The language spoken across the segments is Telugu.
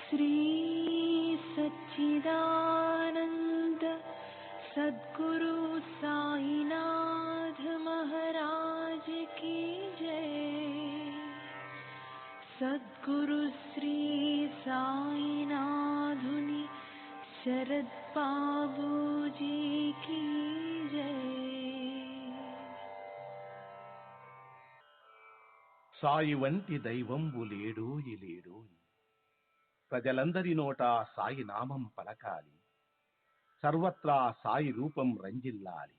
श्री सच्चिदानंद सद्गुरु साईनाथ महाराज की जय। सद्गुरु श्री साईनाथुनि शरद बाबूजी की जय। సాయి వంటి దైవంబు లేడోయి లేడోయి, ప్రజలందరి నోట సాయి నామం పలకాలి, సర్వత్రా సాయి రూపం రంజిల్లాలి,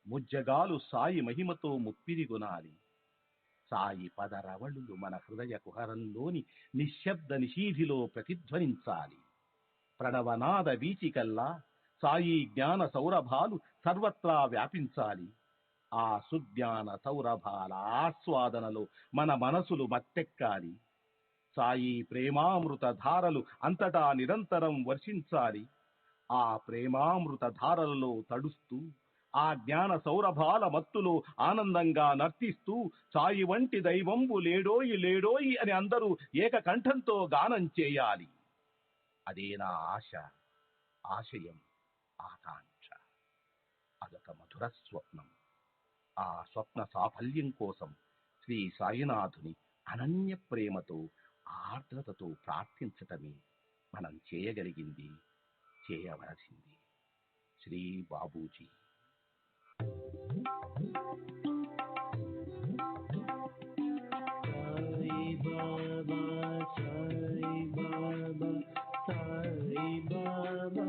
ముజ్జగాలు సాయి మహిమతో ముప్పిరిగొనాలి. సాయి పదరవళులు మన హృదయ కుహరంలోని నిశ్శబ్ద నిశీధిలో ప్రతిధ్వనించాలి. ప్రణవనాద వీచికల్లా సాయి జ్ఞాన సౌరభాలు సర్వత్రా వ్యాపించాలి. ఆ సుజ్ఞాన సౌరభాల ఆస్వాదనలో మన మనసులు మత్తెక్కాలి. సాయి ప్రేమామృత ధారలు అంతటా నిరంతరం వర్షించాలి. ఆ ప్రేమామృత ధారలలో తడుస్తూ, ఆ జ్ఞాన సౌరభాల మత్తులో ఆనందంగా నర్తిస్తూ సాయి వంటి దైవంబు లేడోయి లేడోయి అని అందరూ ఏకకంఠంతో గానం చేయాలి. అదే నా ఆశ, ఆశయం, ఆకాంక్ష. అదొక మధుర స్వప్నం. ఆ స్వప్న సాఫల్యం కోసం శ్రీ సాయినాథుని అనన్య ప్రేమతో, ఆర్ద్రతతో ప్రార్థించటమే మనం చేయగలిగింది, చేయవలసింది. Shri Babuji. Sai Baba, Sai Baba, Sai Baba, Sai Baba.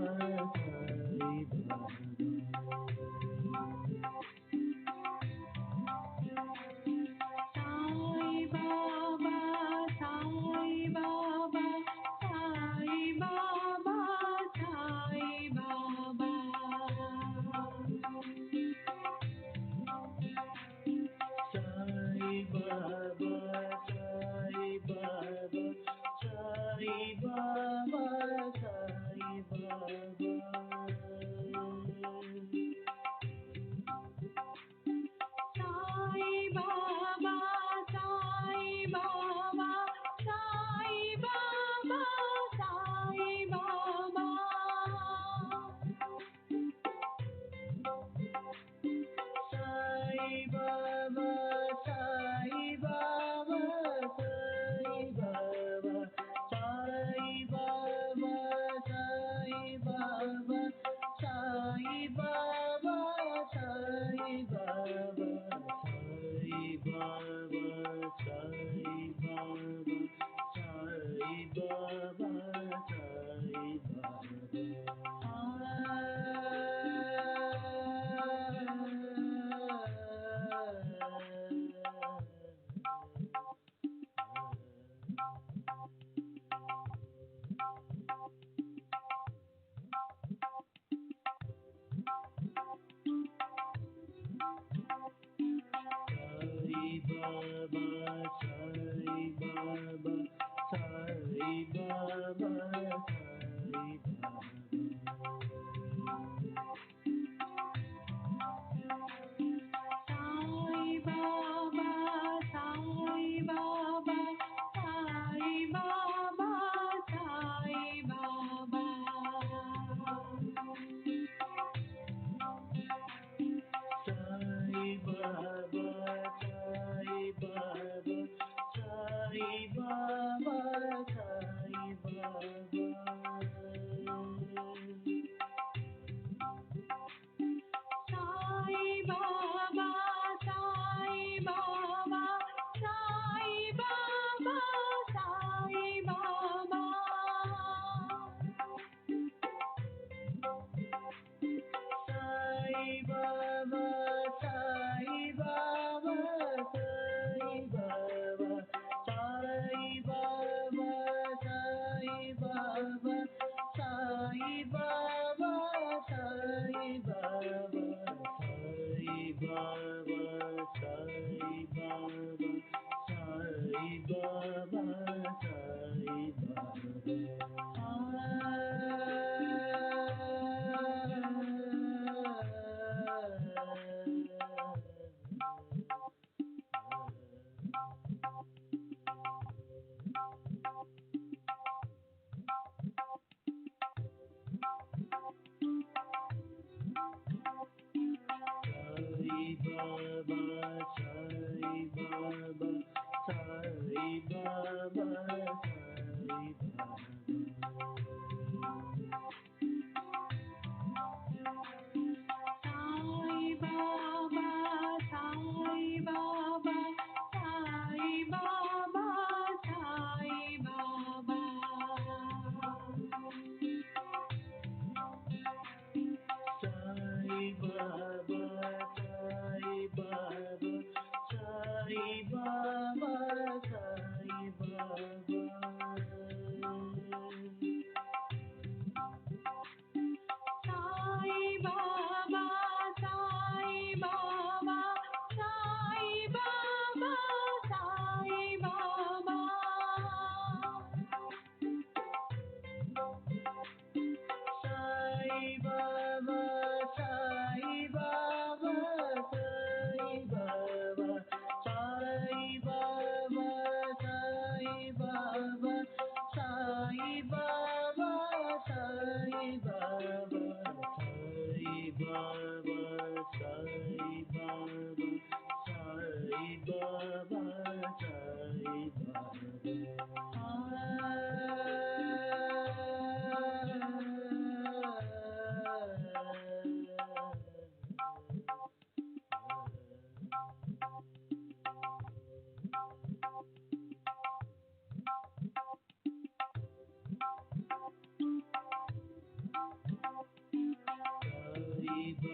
Baba, Sai Baba, Sai Baba.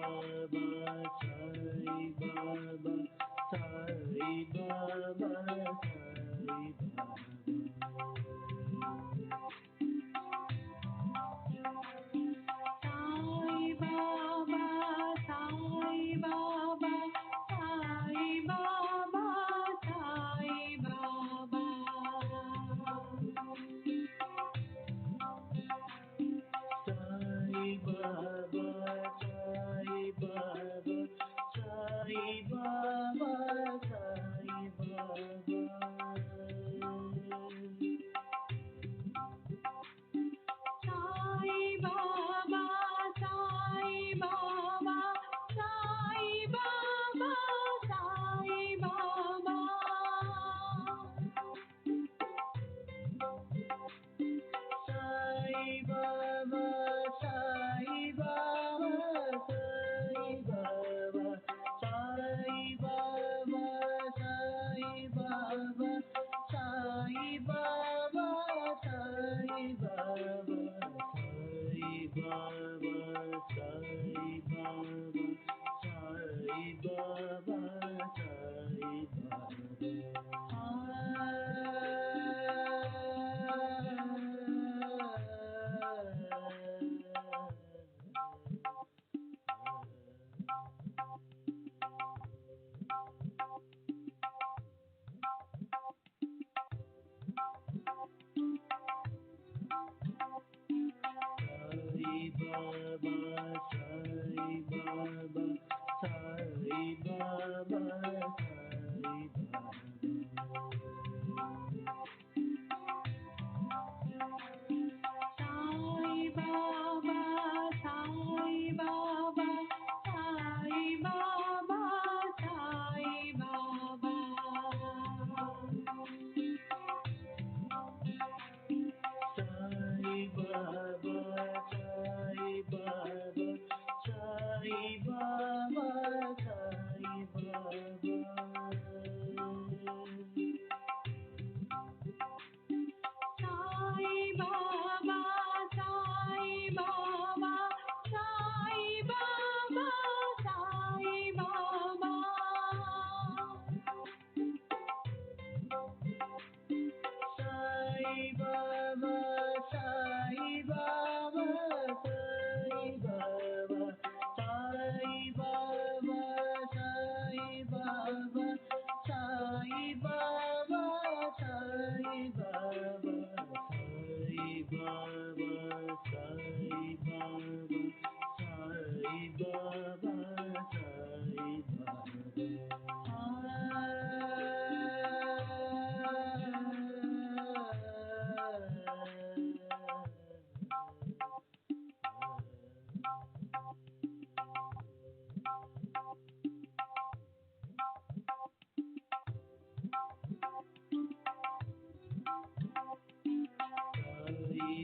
Baba, Sai Baba, Sai Baba, Sai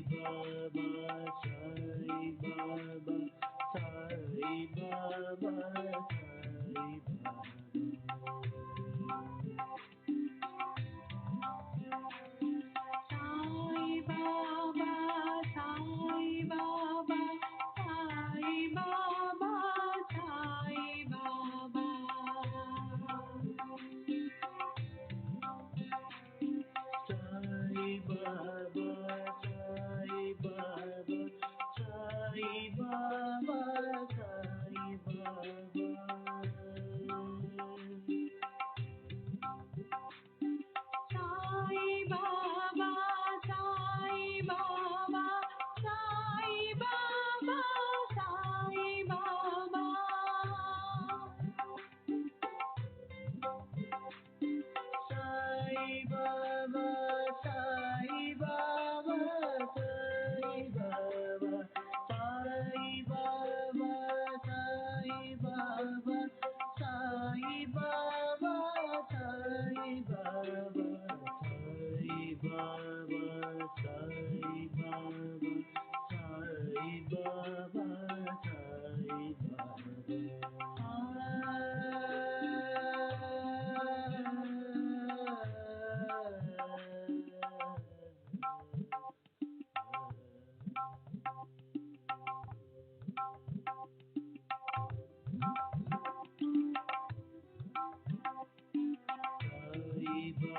Baba, Sai Baba, Sai Baba.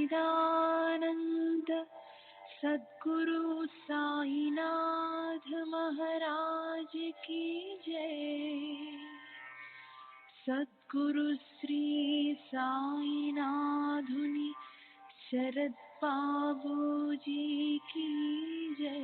सच्चिदानंद सद्गुरु साईनाथ महाराज की जय। सद्गुरु श्री साईनाथुनि शरद बाबूजी की जय।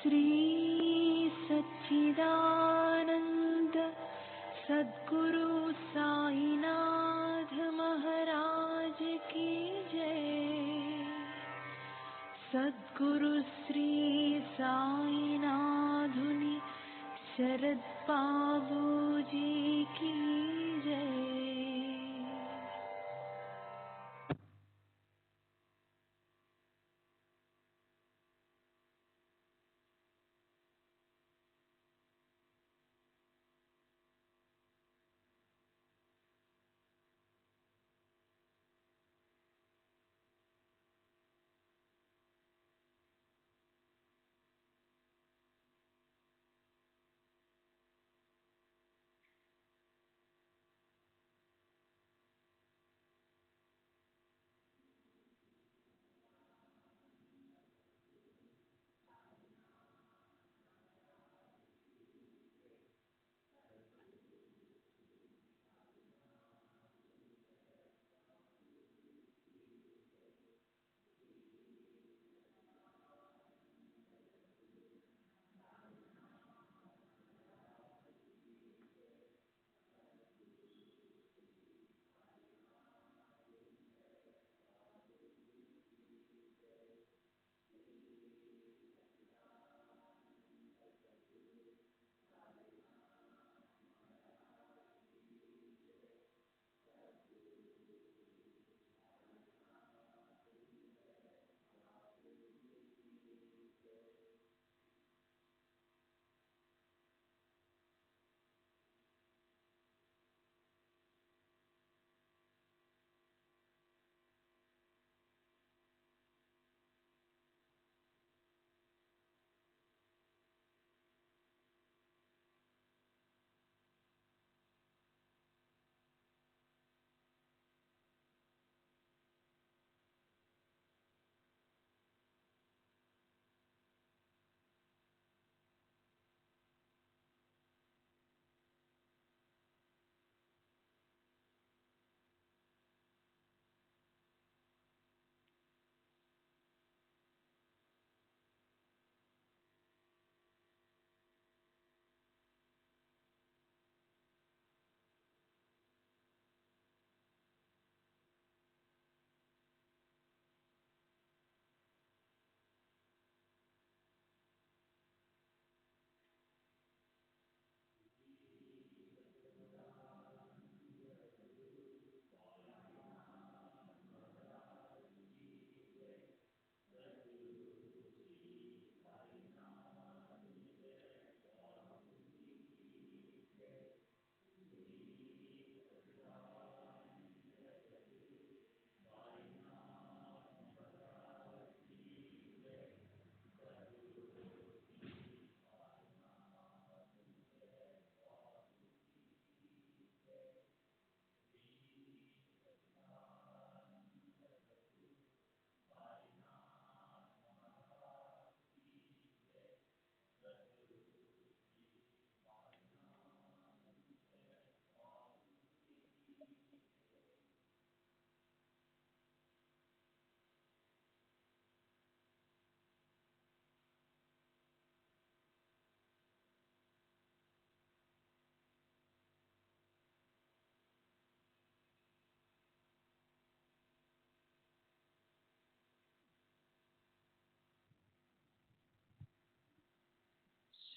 श्री सच्चिदानंद सद्गुरु साईनाथ महाराज की जय। सद्गुरु श्री साईनाथुनि शरद बाबूजी की जय।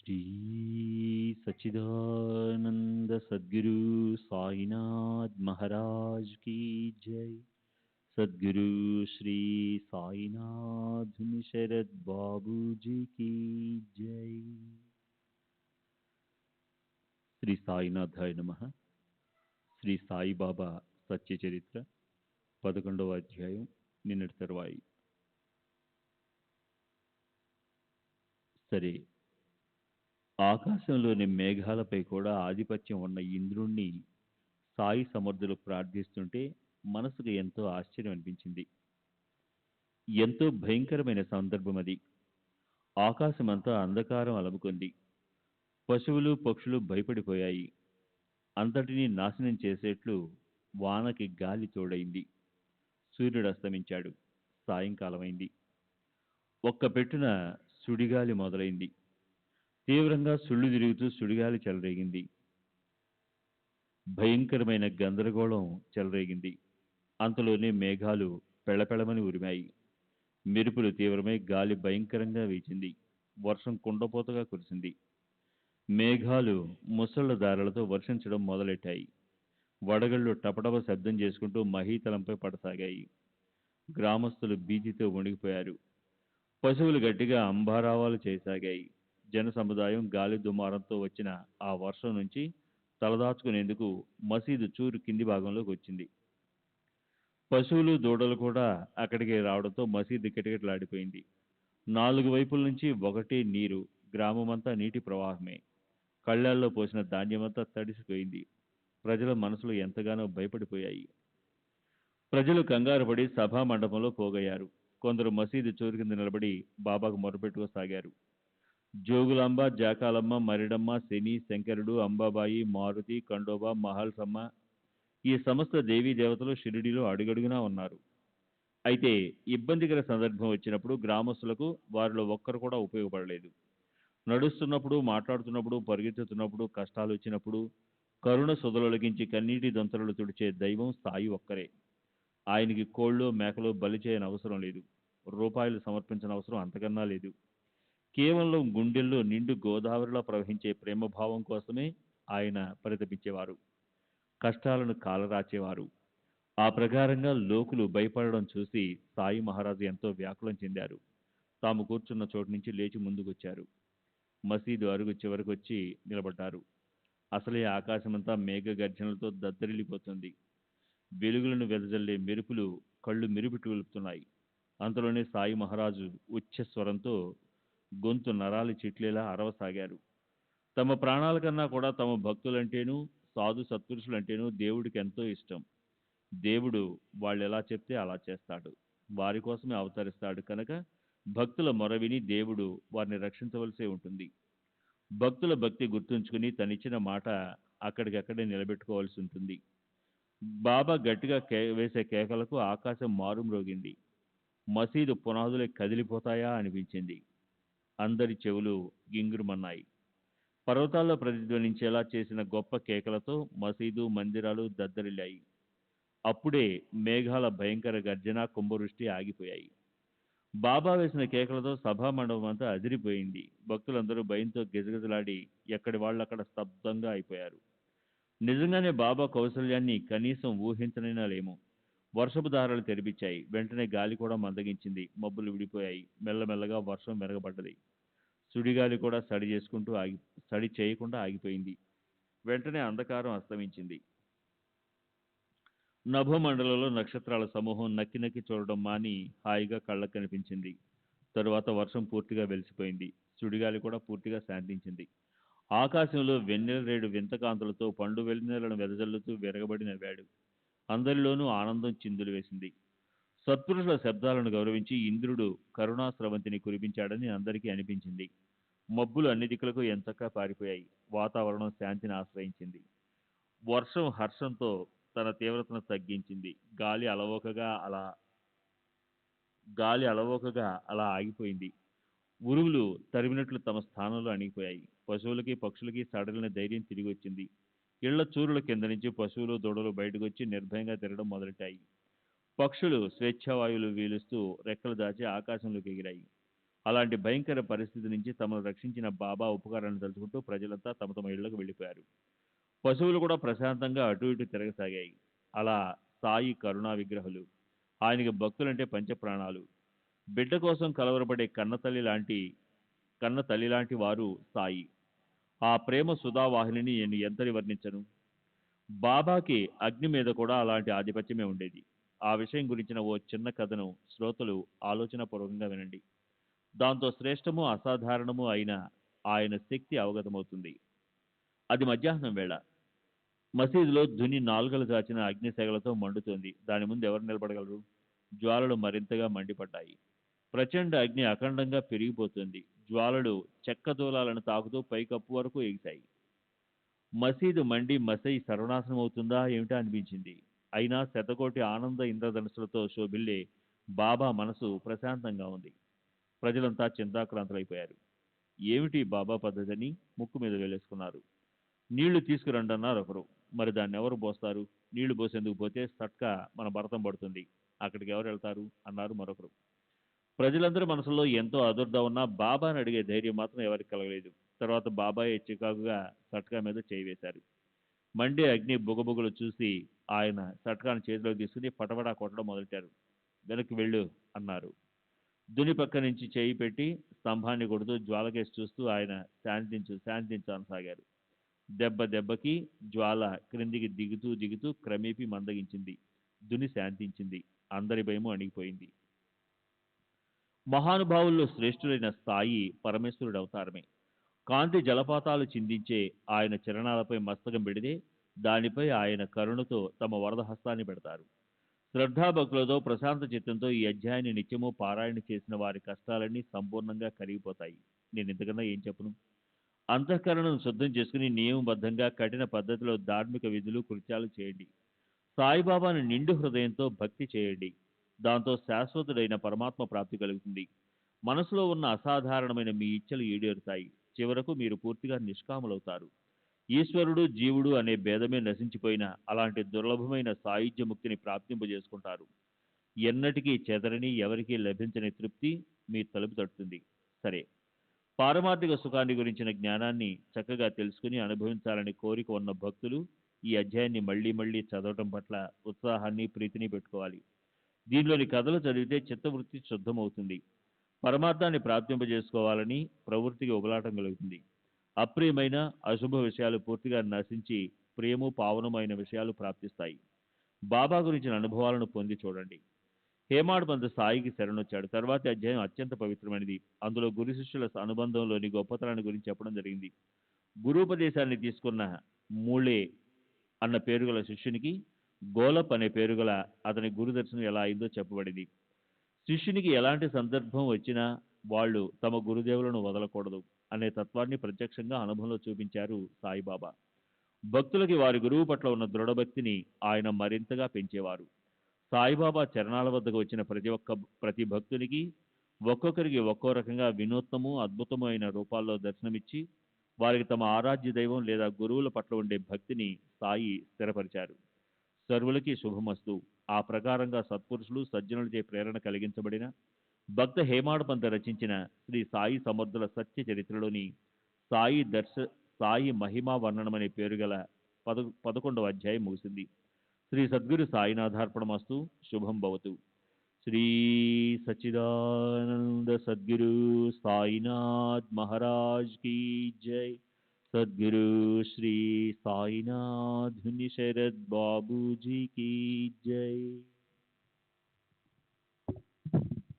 श्री सच्चिदानंद सद्गुरु साईनाथ महाराज की जय। सद्गुरु श्री साईनाथ शरद बाबू जी की जय। శ్రీ సాయినాథాయ నమః. శ్రీ సాయిబాబా సత్య చరిత్ర 11వ అధ్యాయం, నిన్నటి తరువాయి. సరే, ఆకాశంలోని మేఘాలపై కూడా ఆధిపత్యం ఉన్న ఇంద్రుణ్ణి సాయి సమర్థులు ప్రార్థిస్తుంటే మనసుకు ఎంతో ఆశ్చర్యం అనిపించింది. ఎంతో భయంకరమైన సందర్భం అది. ఆకాశమంతా అంధకారం అలముకుంది. పశువులు పక్షులు భయపడిపోయాయి. అంతటినీ నాశనం చేసేట్లు వానకి గాలి తోడైంది. సూర్యుడు అస్తమించాడు. సాయంకాలమైంది. ఒక్క పెట్టున సుడిగాలి మొదలైంది. తీవ్రంగా సుళ్ళు తిరుగుతూ సుడిగాలి చెలరేగింది. భయంకరమైన గందరగోళం చెలరేగింది. అంతలోనే మేఘాలు పెళపెళమని ఉరిమాయి. మెరుపులు తీవ్రమై గాలి భయంకరంగా వీచింది. వర్షం కుండపోతగా కురిసింది. మేఘాలు ముసళ్ల దారులతో వర్షించడం మొదలెట్టాయి. వడగళ్ళు టపటప శబ్దం చేసుకుంటూ మహీతలంపై పడసాగాయి. గ్రామస్తులు భీతితో వణికిపోయారు. పశువులు గట్టిగా అంబారావాలు చేయసాగాయి. జన సముదాయం గాలి దుమారంతో వచ్చిన ఆ వర్షం నుంచి తలదాచుకునేందుకు మసీదు చూరు కింది భాగంలోకి వచ్చింది. పశువులు దూడలు కూడా అక్కడికి రావడంతో మసీదు కిటకిటలాడిపోయింది. 4 వైపుల నుంచి ఒకటే నీరు. గ్రామమంతా నీటి ప్రవాహమే. కళ్ళాల్లో పోసిన ధాన్యమంతా తడిసిపోయింది. ప్రజల మనసులు ఎంతగానో భయపడిపోయాయి. ప్రజలు కంగారు పడి సభా మండపంలో పోగయ్యారు. కొందరు మసీదు చూరు కింద నిలబడి బాబాకు మొరపెట్టుకోసాగారు. జోగులాంబ, జాకాలమ్మ, మరిడమ్మ, శని, శంకరుడు, అంబాబాయి, మారుతి, ఖండోబా, మహల్సమ్మ, ఈ సమస్త దేవీ దేవతలు షిరిడిలో అడుగడుగునా ఉన్నారు. అయితే ఇబ్బందికర సందర్భం వచ్చినప్పుడు గ్రామస్తులకు వారిలో ఒక్కరు కూడా ఉపయోగపడలేదు. నడుస్తున్నప్పుడు, మాట్లాడుతున్నప్పుడు, పరిగెత్తుతున్నప్పుడు, కష్టాలు వచ్చినప్పుడు కరుణ సుధలొలగించి కన్నీటి దొంతరలు తుడిచే దైవం సాయి ఒక్కరే. ఆయనకి కోళ్ళో మేకలో బలి చేయని అవసరం లేదు. రూపాయలు సమర్పించిన అవసరం అంతకన్నా లేదు. కేవలం గుండెల్లో నిండు గోదావరిలో ప్రవహించే ప్రేమభావం కోసమే ఆయన పరితపించేవారు. కష్టాలను కాలరాచేవారు. ఆ ప్రకారంగా లోకులు భయపడడం చూసి సాయి మహారాజు ఎంతో వ్యాకులం చెందారు. తాము కూర్చున్న చోటు నుంచి లేచి ముందుకొచ్చారు. మసీదు అరుగు చివరకు వచ్చి నిలబడ్డారు. అసలే ఆకాశమంతా మేఘ గర్జనలతో దద్దరిల్లిపోతుంది. వెలుగులను వెదజల్లే మెరుపులు కళ్ళు మిరుపిట్టులుపుతున్నాయి. అంతలోనే సాయి మహారాజు ఉచ్చస్వరంతో గొంతు నరాలి చిట్లేలా అరవసాగారు. తమ ప్రాణాల కన్నా కూడా తమ భక్తులంటేనూ సాధు సత్పురుషులంటేనూ దేవుడికి ఎంతో ఇష్టం. దేవుడు వాళ్ళు ఎలా చెప్తే అలా చేస్తాడు. వారి కోసమే అవతరిస్తాడు కనుక భక్తుల మొర విని దేవుడు వారిని రక్షించవలసే ఉంటుంది. భక్తుల భక్తి గుర్తుంచుకుని తనిచ్చిన మాట అక్కడికక్కడే నిలబెట్టుకోవాల్సి ఉంటుంది. బాబా గట్టిగా వేసే కేకలకు ఆకాశం మారుమ్రోగింది. మసీదు పునాదులే కదిలిపోతాయా అనిపించింది. అందరి చెవులు గింగురుమన్నాయి. పర్వతాల్లో ప్రతిధ్వనించేలా చేసిన గొప్ప కేకలతో మసీదు మందిరాలు దద్దరిల్లాయి. అప్పుడే మేఘాల భయంకర గర్జన, కుంభవృష్టి ఆగిపోయాయి. బాబా వేసిన కేకలతో సభా మండపం అంతా అదిరిపోయింది. భక్తులందరూ భయంతో గిజగిజలాడి ఎక్కడి వాళ్ళక్కడ స్తబ్దంగా అయిపోయారు. నిజంగానే బాబా కౌశల్యాన్ని కనీసం ఊహించనైనా లేము. వర్షపు దారాలు తెరిపించాయి. వెంటనే గాలి కూడా మందగించింది. మబ్బులు విడిపోయాయి. మెల్లమెల్లగా వర్షం మెరగబడ్డది. సుడిగాలి కూడా సడి చేయకుండా ఆగిపోయింది. వెంటనే అంధకారం అస్తమించింది. నభోమండలంలో నక్షత్రాల సమూహం నక్కి నక్కి చూడడం మాని హాయిగా కళ్ళకు కనిపించింది. తరువాత వర్షం పూర్తిగా వెలిసిపోయింది. సుడిగాలి కూడా పూర్తిగా శాంతించింది. ఆకాశంలో వెన్నెల రేడు వింతకాంతులతో పండు వెన్నెలను వెదజల్లుతూ విరగబడి నవ్వాడు. అందరిలోనూ ఆనందం చిందులు వేసింది. సత్పురుషుల శబ్దాలను గౌరవించి ఇంద్రుడు కరుణాస్రవంతిని కురిపించాడని అందరికీ అనిపించింది. మబ్బులు అన్ని దిక్కులకు ఎంచక్కా పారిపోయాయి. వాతావరణం శాంతిని ఆశ్రయించింది. వర్షం హర్షంతో తన తీవ్రతను తగ్గించింది. గాలి అలవోకగా అలా ఆగిపోయింది. ఉరువులు తరిమినట్లు తమ స్థానంలో అణిగిపోయాయి. పశువులకి పక్షులకి సడలిన ధైర్యం తిరిగి వచ్చింది. ఇళ్ల చూరుల కింద నుంచి పశువులు దూడలు బయటకు వచ్చి నిర్భయంగా తిరగడం మొదలెట్టాయి. పక్షులు స్వేచ్ఛావాయువులు వీలుస్తూ రెక్కలు దాచి ఆకాశంలోకి ఎగిరాయి. అలాంటి భయంకర పరిస్థితి నుంచి తమను రక్షించిన బాబా ఉపకారాన్ని తలుచుకుంటూ ప్రజలంతా తమ తమ ఇళ్లకు వెళ్ళిపోయారు. పశువులు కూడా ప్రశాంతంగా అటు ఇటు తిరగసాగాయి. అలా సాయి కరుణా విగ్రహాలు, ఆయనకి భక్తులంటే పంచప్రాణాలు. బిడ్డ కోసం కలవరపడే కన్న తల్లి లాంటి వారు సాయి. ఆ ప్రేమ సుధావాహినిని నేను ఎంతని వర్ణించను. బాబాకి అగ్ని మీద కూడా అలాంటి ఆధిపత్యమే ఉండేది. ఆ విషయం గురించిన ఓ చిన్న కథను శ్రోతలు ఆలోచనాపూర్వకంగా వినండి. దాంతో శ్రేష్టము అసాధారణము అయిన ఆయన శక్తి అవగతమవుతుంది. అది మధ్యాహ్నం వేళ. మసీదులో ధుని నాలుకలు చాచిన అగ్నిశేగలతో మండుతోంది. దాని ముందు ఎవరు నిలబడగలరు? జ్వాలలు మరింతగా మండిపడ్డాయి. ప్రచండ అగ్ని అఖండంగా పెరిగిపోతుంది. జ్వాలలు చెక్క దూలాలను తాకుతూ పైకప్పు వరకు ఎగిశాయి. మసీదు మండి మసై సర్వనాశనం అవుతుందా ఏమిటా అనిపించింది. అయినా శతకోటి ఆనంద ఇంద్రధనుసులతో శోభిల్లే బాబా మనసు ప్రశాంతంగా ఉంది. ప్రజలంతా చింతాక్రాంతులైపోయారు. ఏమిటి బాబా పద్ధతిని ముక్కు మీద వేలేసుకున్నారు. నీళ్లు తీసుకురండన్నారు ఒకరు. మరి దాన్ని ఎవరు పోస్తారు? నీళ్లు పోసేందుకు పోతే సట్కా మన భరతం పడుతుంది. అక్కడికి ఎవరు వెళ్తారు అన్నారు మరొకరు. ప్రజలందరి మనసులో ఎంతో అదుర్దా ఉన్నా బాబాని అడిగే ధైర్యం మాత్రం ఎవరికి కలగలేదు. తర్వాత బాబాయే చికాకుగా సట్కా మీద చేయి వేశారు. మండే అగ్ని బుగబుగలు చూసి ఆయన సట్కాను చేతిలోకి తీసుకుని పటపడా కొట్టడం మొదలెట్టారు. వెనక్కి వెళ్ళు అన్నారు. దుని పక్క నుంచి చేయి పెట్టి స్తంభాన్ని కొడుతూ జ్వాలకేసి చూస్తూ ఆయన శాంతించు శాంతించు అనసాగారు. దెబ్బ దెబ్బకి జ్వాల క్రిందికి దిగుతూ దిగుతూ క్రమేపీ మందగించింది. దుని శాంతించింది. అందరి భయము అణిగిపోయింది. మహానుభావుల్లో శ్రేష్ఠుడైన స్థాయి పరమేశ్వరుడు అవతారమే. కాంతి జలపాతాలు చిందించే ఆయన చరణాలపై మస్తకం పెడితే దానిపై ఆయన కరుణతో తమ వరద హస్తాన్ని పెడతారు. శ్రద్ధాభక్తులతో ప్రశాంత చిత్తంతో ఈ అధ్యాయాన్ని నిత్యము పారాయణ చేసిన వారి కష్టాలన్నీ సంపూర్ణంగా కరిగిపోతాయి. నేను ఇంతకన్నా ఏం చెప్పను. అంతఃకరణను శుద్ధం చేసుకుని నియమబద్ధంగా కఠిన పద్ధతిలో ధార్మిక విధులు కృత్యాలు చేయండి. సాయిబాబాను నిండు హృదయంతో భక్తి చేయండి. దాంతో శాశ్వతుడైన పరమాత్మ ప్రాప్తి కలుగుతుంది. మనసులో ఉన్న అసాధారణమైన మీ ఇచ్చలు ఈడేరుతాయి. చివరకు మీరు పూర్తిగా నిష్కాములవుతారు. ఈశ్వరుడు జీవుడు అనే భేదమే నశించిపోయిన అలాంటి దుర్లభమైన సాయుధ్య ముక్తిని ప్రాప్తింపజేసుకుంటారు. ఎన్నటికీ చెదరని ఎవరికీ లభించని తృప్తి మీ తలుపు తడుతుంది. సరే, పారమార్థిక సుఖాన్ని గురించిన జ్ఞానాన్ని చక్కగా తెలుసుకుని అనుభవించాలని కోరిక ఉన్న భక్తులు ఈ అధ్యాయాన్ని మళ్లీ మళ్లీ చదవటం పట్ల ఉత్సాహాన్ని ప్రీతిని పెట్టుకోవాలి. దీనిలోని కథలు చదివితే చిత్తవృత్తి శుద్ధమవుతుంది. పరమార్థాన్ని ప్రాప్తింపజేసుకోవాలని ప్రవృత్తికి ఉబలాటం కలుగుతుంది. అప్రియమైన అశుభ విషయాలు పూర్తిగా నశించి ప్రియము పావనమైన విషయాలు ప్రాప్తిస్తాయి. బాబా గురించిన అనుభవాలను పొంది చూడండి. హేమాడ్ పంత్ సాయికి శరణొచ్చాడు. తర్వాతి అధ్యాయం అత్యంత పవిత్రమైనది. అందులో గురు శిష్యుల అనుబంధంలోని గొప్పతనాన్ని గురించి చెప్పడం జరిగింది. గురూపదేశాన్ని తీసుకున్న మూళే అన్న పేరుగల శిష్యునికి గోలప్ అనే పేరుగల అతని గురుదర్శనం ఎలా అయిందో చెప్పబడింది. శిష్యునికి ఎలాంటి సందర్భం వచ్చినా వాళ్ళు తమ గురుదేవులను వదలకూడదు అనే తత్వాన్ని ప్రత్యక్షంగా అనుభవంలో చూపించారు సాయిబాబా. భక్తులకి వారి గురువు పట్ల ఉన్న దృఢభక్తిని ఆయన మరింతగా పెంచేవారు. సాయిబాబా చరణాల వద్దకు వచ్చిన ప్రతి భక్తునికి ఒక్కొక్కరికి ఒక్కో రకంగా వినూత్నము అద్భుతము అయిన రూపాల్లో దర్శనమిచ్చి వారికి తమ ఆరాధ్య దైవం లేదా గురువుల పట్ల ఉండే భక్తిని సాయి స్థిరపరిచారు. సర్వులకి శుభమస్తు. ఆ ప్రకారంగా సత్పురుషులు సజ్జనులచే ప్రేరణ కలిగించబడిన భక్త హేమాడ్ పంత్ రచించిన శ్రీ సాయి సమర్థుల సత్య చరిత్రలోని సాయి మహిమా వర్ణనం అనే పేరు గల 11వ అధ్యాయం ముగిసింది. శ్రీ సద్గురు సాయినాథార్పణమస్తు. శుభం భవతు. శ్రీ సచ్చిదానంద సద్గురు సాయినాథ్ మహారాజ్ కీ జై. సద్గురు శ్రీ సాయినాథ్ శరద్ బాబూజీ కీ జై.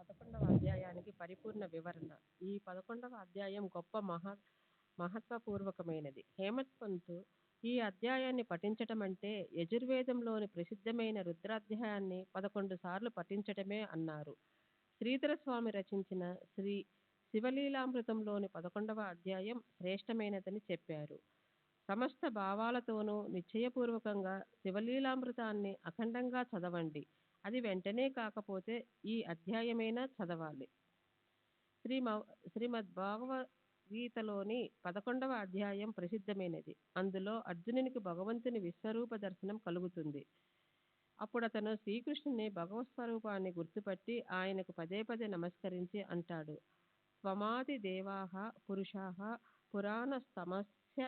11వ అధ్యాయానికి పరిపూర్ణ వివరణ. ఈ 11వ అధ్యాయం గొప్ప మహత్వపూర్వకమైనది. హేమత్ పంత్ ఈ అధ్యాయాన్ని పఠించటం అంటే యజుర్వేదంలోని ప్రసిద్ధమైన రుద్రాధ్యాయాన్ని 11 సార్లు పఠించటమే అన్నారు. శ్రీధర స్వామి రచించిన శ్రీ శివలీలామృతంలోని 11వ అధ్యాయం శ్రేష్టమైనదని చెప్పారు. సమస్త భావాలతోనూ నిశ్చయపూర్వకంగా శివలీలామృతాన్ని అఖండంగా చదవండి. అది వెంటనే కాకపోతే ఈ అధ్యాయమైనా చదవాలి. శ్రీమద్ భగవద్గీతలోని 11వ అధ్యాయం ప్రసిద్ధమైనది. అందులో అర్జునునికి భగవంతుని విశ్వరూప దర్శనం కలుగుతుంది. అప్పుడు అతను శ్రీకృష్ణుని భగవత్ స్వరూపాన్ని గుర్తుపట్టి ఆయనకు పదే పదే నమస్కరించి అంటాడు, త్వమాదిదేవాः పురుషాः పురాణస్తమస్య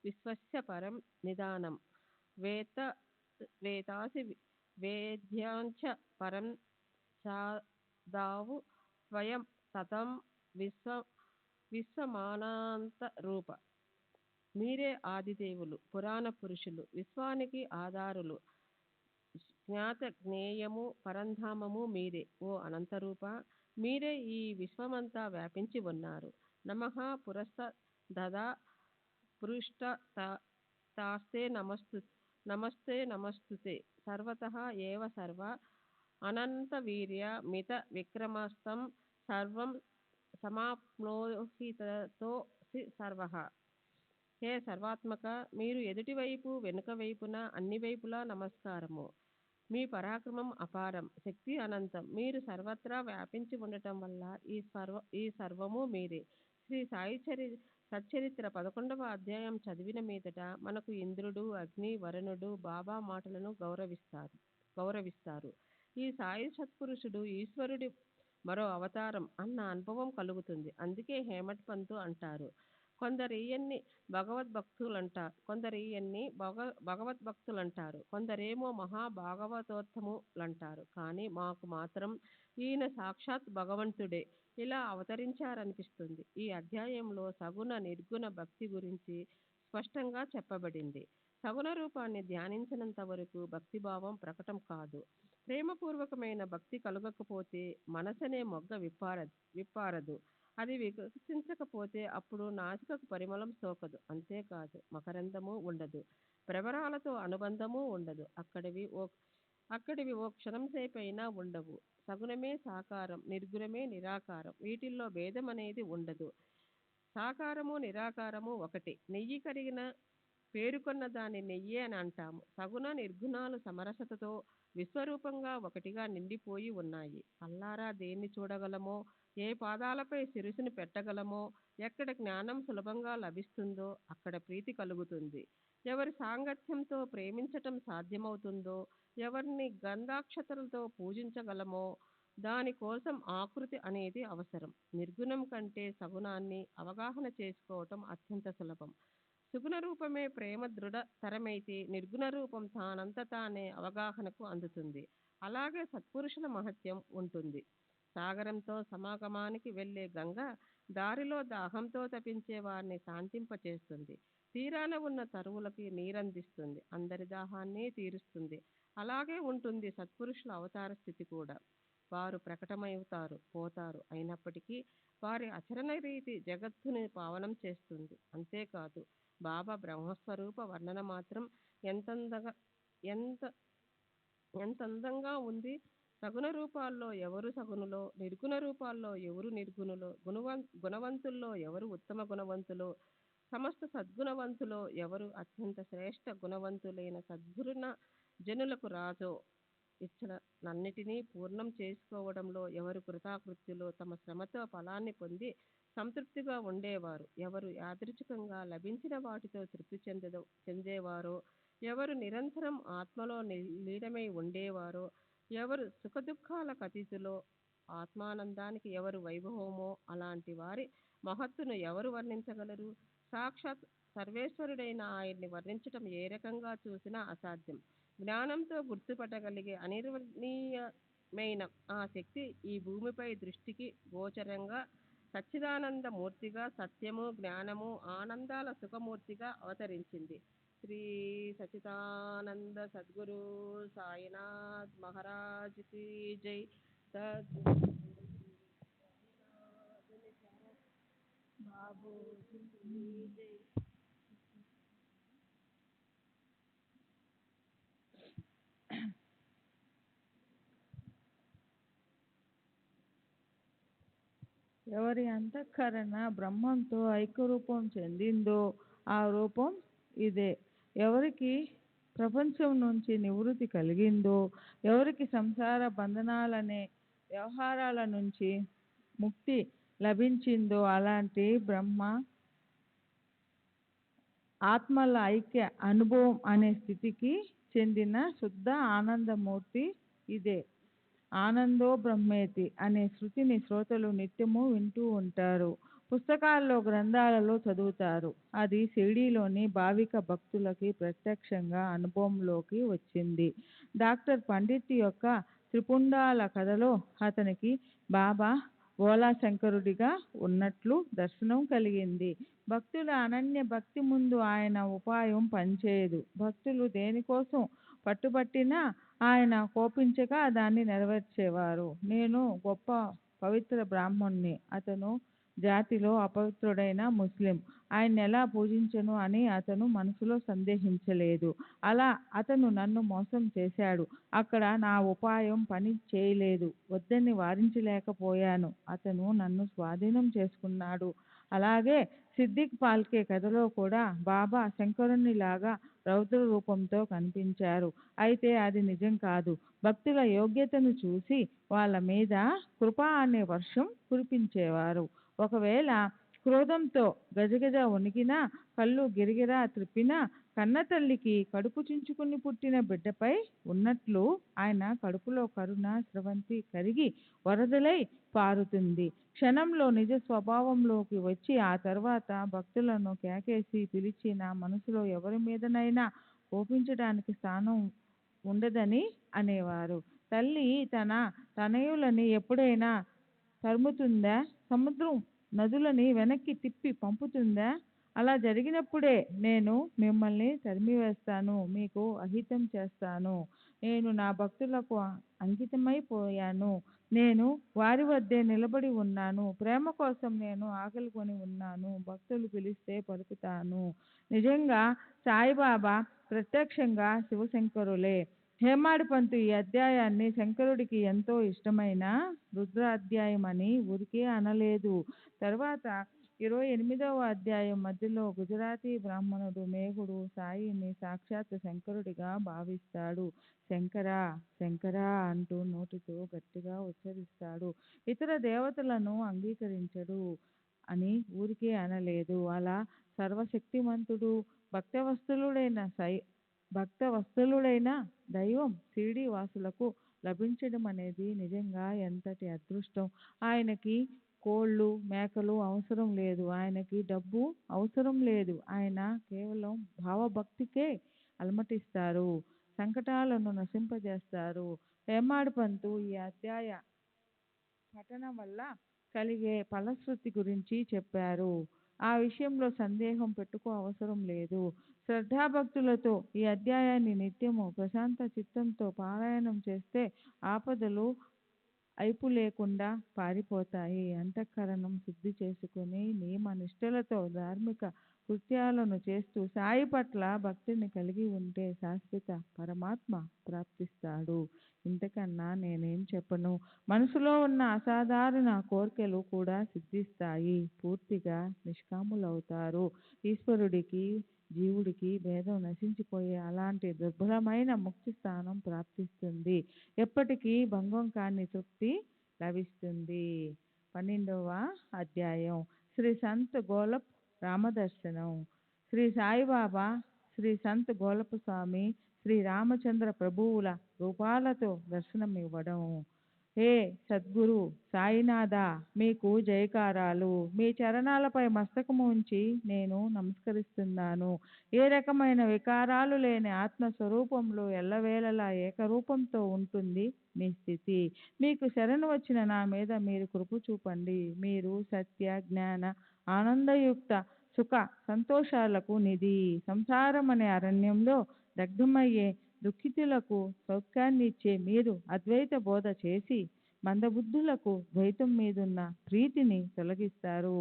విశ్వస్య పరం నిదానం వేత వేతాసి వేద్యాంచ పరం చాదావు స్వయం తతం విశ్వమానాంత రూప. మీరే ఆదిదేవులు, పురాణ పురుషులు, విశ్వానికి ఆధారులు, జ్ఞాత జ్ఞేయము, పరంధామము మీరే. ఓ అనంతరూప, మీరే ఈ విశ్వమంతా వ్యాపించి ఉన్నారు. నమః పురస్తదా పృష్ట తాస్తే నమస్తే నమస్తుతే సర్వతః ఏవ సర్వ అనంత వీర్య మిత విక్రమస్తం సర్వం సమాప్నోహితోసి సర్వః. హే సర్వాత్మక, మీరు ఎదుటి వైపు వెనుక వైపున అన్ని వైపులా నమస్కారము. మీ పరాక్రమం అపారం, శక్తి అనంతం. మీరు సర్వత్రా వ్యాపించి ఉండటం వల్ల ఈ సర్వము మీరే. శ్రీ సాయి సచ్చరిత్ర 11వ అధ్యాయం చదివిన మీదట మనకు ఇంద్రుడు, అగ్ని, వరుణుడు బాబా మాటలను గౌరవిస్తారు. ఈ సాయి సత్పురుషుడు ఈశ్వరుడి మరో అవతారం అన్న అనుభవం కలుగుతుంది. అందుకే హేమట్ పంతు అంటారు, కొందరీయన్ని భగవద్భక్తులంటారు, కొందరేమో మహాభాగవతోత్తములంటారు. కానీ మాకు మాత్రం ఈయన సాక్షాత్ భగవంతుడే ఇలా అవతరించారనిపిస్తుంది. ఈ అధ్యాయంలో సగుణ నిర్గుణ భక్తి గురించి స్పష్టంగా చెప్పబడింది. సగుణ రూపాన్ని ధ్యానించినంత వరకు భక్తిభావం ప్రకటం కాదు. ప్రేమపూర్వకమైన భక్తి కలగకపోతే మనసనే మొగ్గ విప్పారదు. అది వికసించకపోతే అప్పుడు నాసికకు పరిమళం సోకదు. అంతేకాదు, మకరందము ఉండదు, ప్రవరాలతో అనుబంధము ఉండదు. అక్కడివి ఓ క్షణం సేపైనా ఉండవు. సగుణమే సాకారం, నిర్గుణమే నిరాకారం. వీటిల్లో భేదం అనేది ఉండదు. సాకారము నిరాకారము ఒకటే. నెయ్యి కరిగిన పేరుకొన్న దాన్ని నెయ్యి అని అంటాము. సగుణ నిర్గుణాలు సమరసతతో విశ్వరూపంగా ఒకటిగా నిండిపోయి ఉన్నాయి. కల్లారా దేన్ని చూడగలమో, ఏ పాదాలపై శిరసును పెట్టగలమో, ఎక్కడ జ్ఞానం సులభంగా లభిస్తుందో అక్కడ ప్రీతి కలుగుతుంది. ఎవరి సాంగత్యంతో ప్రేమించటం సాధ్యమవుతుందో, ఎవరిని గంధాక్షతలతో పూజించగలమో దానికోసం ఆకృతి అనేది అవసరం. నిర్గుణం కంటే సగుణాన్ని అవగాహన చేసుకోవటం అత్యంత సులభం. సుగుణ రూపమే ప్రేమ దృఢతరమైతే నిర్గుణ రూపం తానంత తానే అవగాహనకు అందుతుంది. అలాగే సత్పురుషుల మహత్యం ఉంటుంది. సాగరంతో సమాగమానికి వెళ్ళే గంగ దారిలో దాహంతో తపించే వారిని శాంతింపచేస్తుంది. తీరాన ఉన్న తరువులకి నీరందిస్తుంది. అందరి దాహాన్ని తీరుస్తుంది. అలాగే ఉంటుంది సత్పురుషుల అవతార స్థితి కూడా. వారు ప్రకటమవుతారు, పోతారు. అయినప్పటికీ వారి ఆచరణ రీతి జగత్తుని పావనం చేస్తుంది. అంతేకాదు, బాబా బ్రహ్మస్వరూప వర్ణన మాత్రం ఎంతందంగా ఉంది. సగుణ రూపాల్లో ఎవరు సగుణులో, నిర్గుణ రూపాల్లో ఎవరు నిర్గుణులో, గుణవంతుల్లో ఎవరు ఉత్తమ గుణవంతులో, సమస్త సద్గుణవంతులో ఎవరు అత్యంత శ్రేష్ఠ గుణవంతులైన సద్గుణ జనులకు రాజో, ఇచ్చనన్నిటినీ పూర్ణం చేసుకోవడంలో ఎవరు కృతాకృత్యులో, తమ శ్రమతో ఫలాన్ని పొంది సంతృప్తిగా ఉండేవారు, ఎవరు యాదృచ్ఛికంగా లభించిన వాటితో తృప్తి చెందేవారో, ఎవరు నిరంతరం ఆత్మలో లీనమై ఉండేవారో, ఎవరు సుఖదుఖాలకు అతీతులో, ఆత్మానందానికి ఎవరు వైభవమో అలాంటి వారి మహత్తును ఎవరు వర్ణించగలరు? సాక్షాత్ సర్వేశ్వరుడైన ఆయన్ని వర్ణించటం ఏ రకంగా చూసినా అసాధ్యం. జ్ఞానంతో గుర్తుపట్టగలిగే అనిర్వచనీయమైన ఆ శక్తి ఈ భూమిపై దృష్టికి గోచరంగా సచ్చిదానంద మూర్తిగా, సత్యము, జ్ఞానము, ఆనందాల సుఖమూర్తిగా అవతరించింది. శ్రీ సచ్చిదానంద సద్గురు సాయినాథ్ మహారాజ్ కి జై. బాబూజీ జై. ఎవరి అంతఃకరణ బ్రహ్మంతో ఐక్యరూపం చెందిందో ఆ రూపం ఇదే. ఎవరికి ప్రపంచం నుంచి నివృత్తి కలిగిందో, ఎవరికి సంసార బంధనాలనే వ్యవహారాల నుంచి ముక్తి లభించిందో అలాంటి బ్రహ్మ ఆత్మల ఐక్య అనుభవం అనే స్థితికి చెందిన శుద్ధ ఆనందమూర్తి ఇదే. ఆనందో బ్రహ్మేతి అనే శృతిని శ్రోతలు నిత్యము వింటూ ఉంటారు. పుస్తకాల్లో గ్రంథాలలో చదువుతారు. అది షిరిడీలోని భావిక భక్తులకి ప్రత్యక్షంగా అనుభవంలోకి వచ్చింది. డాక్టర్ పండిత్ యొక్క త్రిపుండాల కథలో అతనికి బాబా భోళాశంకరుడిగా ఉన్నట్లు దర్శనం కలిగింది. భక్తుల అనన్య భక్తి ముందు ఆయన ఉపాయం పనిచేయదు. భక్తులు దేనికోసం పట్టుబట్టినా ఆయన కోపించక దాన్ని నెరవేర్చేవారు. నేను గొప్ప పవిత్ర బ్రాహ్మణ్ణి, అతను జాతిలో అపవిత్రుడైన ముస్లిం, ఆయన ఎలా పూజించను అని అతను మనసులో సందేహించలేదు. అలా అతను నన్ను మోసం చేశాడు. అక్కడ నా ఉపాయం పని చేయలేదు. వద్దని వారించలేకపోయాను. అతను నన్ను స్వాధీనం చేసుకున్నాడు. అలాగే సిద్దిక్ పాల్కే కథలో కూడా బాబా శంకరునిలాగా రౌద్ర రూపంతో కనిపించారు. అయితే అది నిజం కాదు. భక్తుల యోగ్యతను చూసి వాళ్ళ మీద కృప అనే వర్షం కురిపించేవారు. ఒకవేళ క్రోధంతో గజగజ వణికినా, కళ్ళు గిరిగిరా త్రిప్పినా, కన్న తల్లికి కడుపు చించుకుని పుట్టిన బిడ్డపై ఉన్నట్లు ఆయన కడుపులో కరుణ స్రవంతి కరిగి వరదలై పారుతుంది. క్షణంలో నిజ స్వభావంలోకి వచ్చి ఆ తర్వాత భక్తులను కేకేసి పిలిచి నా మనసులో ఎవరి మీదనైనా కోపించడానికి స్థానం ఉండదని అనేవారు. తల్లి తన తనయులని ఎప్పుడైనా తరుముతుందా? సముద్రం నదులని వెనక్కి తిప్పి పంపుతుందా? అలా జరిగినప్పుడే నేను మిమ్మల్ని తరిమివేస్తాను, మీకు అహితం చేస్తాను. నేను నా భక్తులకు అంకితమైపోయాను. నేను వారి వద్దే నిలబడి ఉన్నాను. ప్రేమ కోసం నేను ఆకలికొని ఉన్నాను. భక్తులు పిలిస్తే పలుకుతాను. నిజంగా సాయిబాబా ప్రత్యక్షంగా శివశంకరులే. హేమాడ్ పంతు ఈ అధ్యాయాన్ని శంకరుడికి ఎంతో ఇష్టమైన రుద్ర అధ్యాయం అని ఊరికే అనలేదు. తర్వాత 28వ అధ్యాయం మధ్యలో గుజరాతీ బ్రాహ్మణుడు మేఘుడు సాయిని సాక్షాత్ శంకరుడిగా భావిస్తాడు. శంకరా శంకరా అంటూ నోటితో గట్టిగా ఉచ్చరిస్తాడు. ఇతర దేవతలను అంగీకరించడు అని ఊరికే అనలేదు. అలా సర్వశక్తిమంతుడు భక్తవత్సలుడైన దైవం షిరిడీ వాసులకు లభించడం అనేది నిజంగా ఎంతటి అదృష్టం. ఆయనకి కోళ్ళు మేకలు అవసరం లేదు. ఆయనకి డబ్బు అవసరం లేదు. ఆయన కేవలం భావభక్తికే అలమటిస్తారు. సంకటాలను నశింపజేస్తారు. హేమాడ్ పంతు ఈ అధ్యాయ పఠనం వల్ల కలిగే ఫలశ్రుతి గురించి చెప్పారు. ఆ విషయంలో సందేహం పెట్టుకో అవసరం లేదు. శ్రద్ధాభక్తులతో ఈ అధ్యాయాన్ని నిత్యము ప్రశాంత చిత్తంతో పారాయణం చేస్తే ఆపదలు అయిపు లేకుండా పారిపోతాయి. అంతఃకరణం శుద్ధి చేసుకుని నియమ నిష్టలతో ధార్మిక కృత్యాలను చేస్తూ సాయి పట్ల భక్తిని కలిగి ఉంటే శాశ్వత పరమాత్మ ప్రాప్తిస్తాడు. ఇంతకన్నా నేనేం చెప్పను. మనసులో ఉన్న అసాధారణ కోర్కెలు కూడా సిద్ధిస్తాయి. పూర్తిగా నిష్కాములవుతారు. ఈశ్వరుడికి జీవుడికి భేదం నశించిపోయే అలాంటి దుర్భరమైన ముక్తి స్థానం ప్రాప్తిస్తుంది. ఎప్పటికీ భంగం కాని తృప్తి లభిస్తుంది. 12వ అధ్యాయం శ్రీ సంత్ గోలప్ రామదర్శనం. శ్రీ సాయిబాబా, శ్రీ సంత్ గోలప్ స్వామి, శ్రీ రామచంద్ర ప్రభువుల రూపాలతో దర్శనమివ్వడం. హే సద్గురు సాయినాథ, మీకు జయకారాలు. మీ చరణాలపై మస్తకము ఉంచి నేను నమస్కరిస్తున్నాను. ఏ రకమైన వికారాలు లేని ఆత్మస్వరూపంలో ఎల్లవేళలా ఏకరూపంతో ఉంటుంది మీ స్థితి. మీకు శరణు వచ్చిన నా మీద మీరు కృప చూపండి. మీరు సత్య జ్ఞాన ఆనందయుక్త సుఖ సంతోషాలకు నిధి. సంసారం అనే అరణ్యంలో దగ్ధమయ్యే దుఃఖితులకు సౌఖ్యాన్ని ఇచ్చే మీరు అద్వైత బోధ చేసి మందబుద్ధులకు ద్వైతం మీదున్న ప్రీతిని తొలగిస్తారు.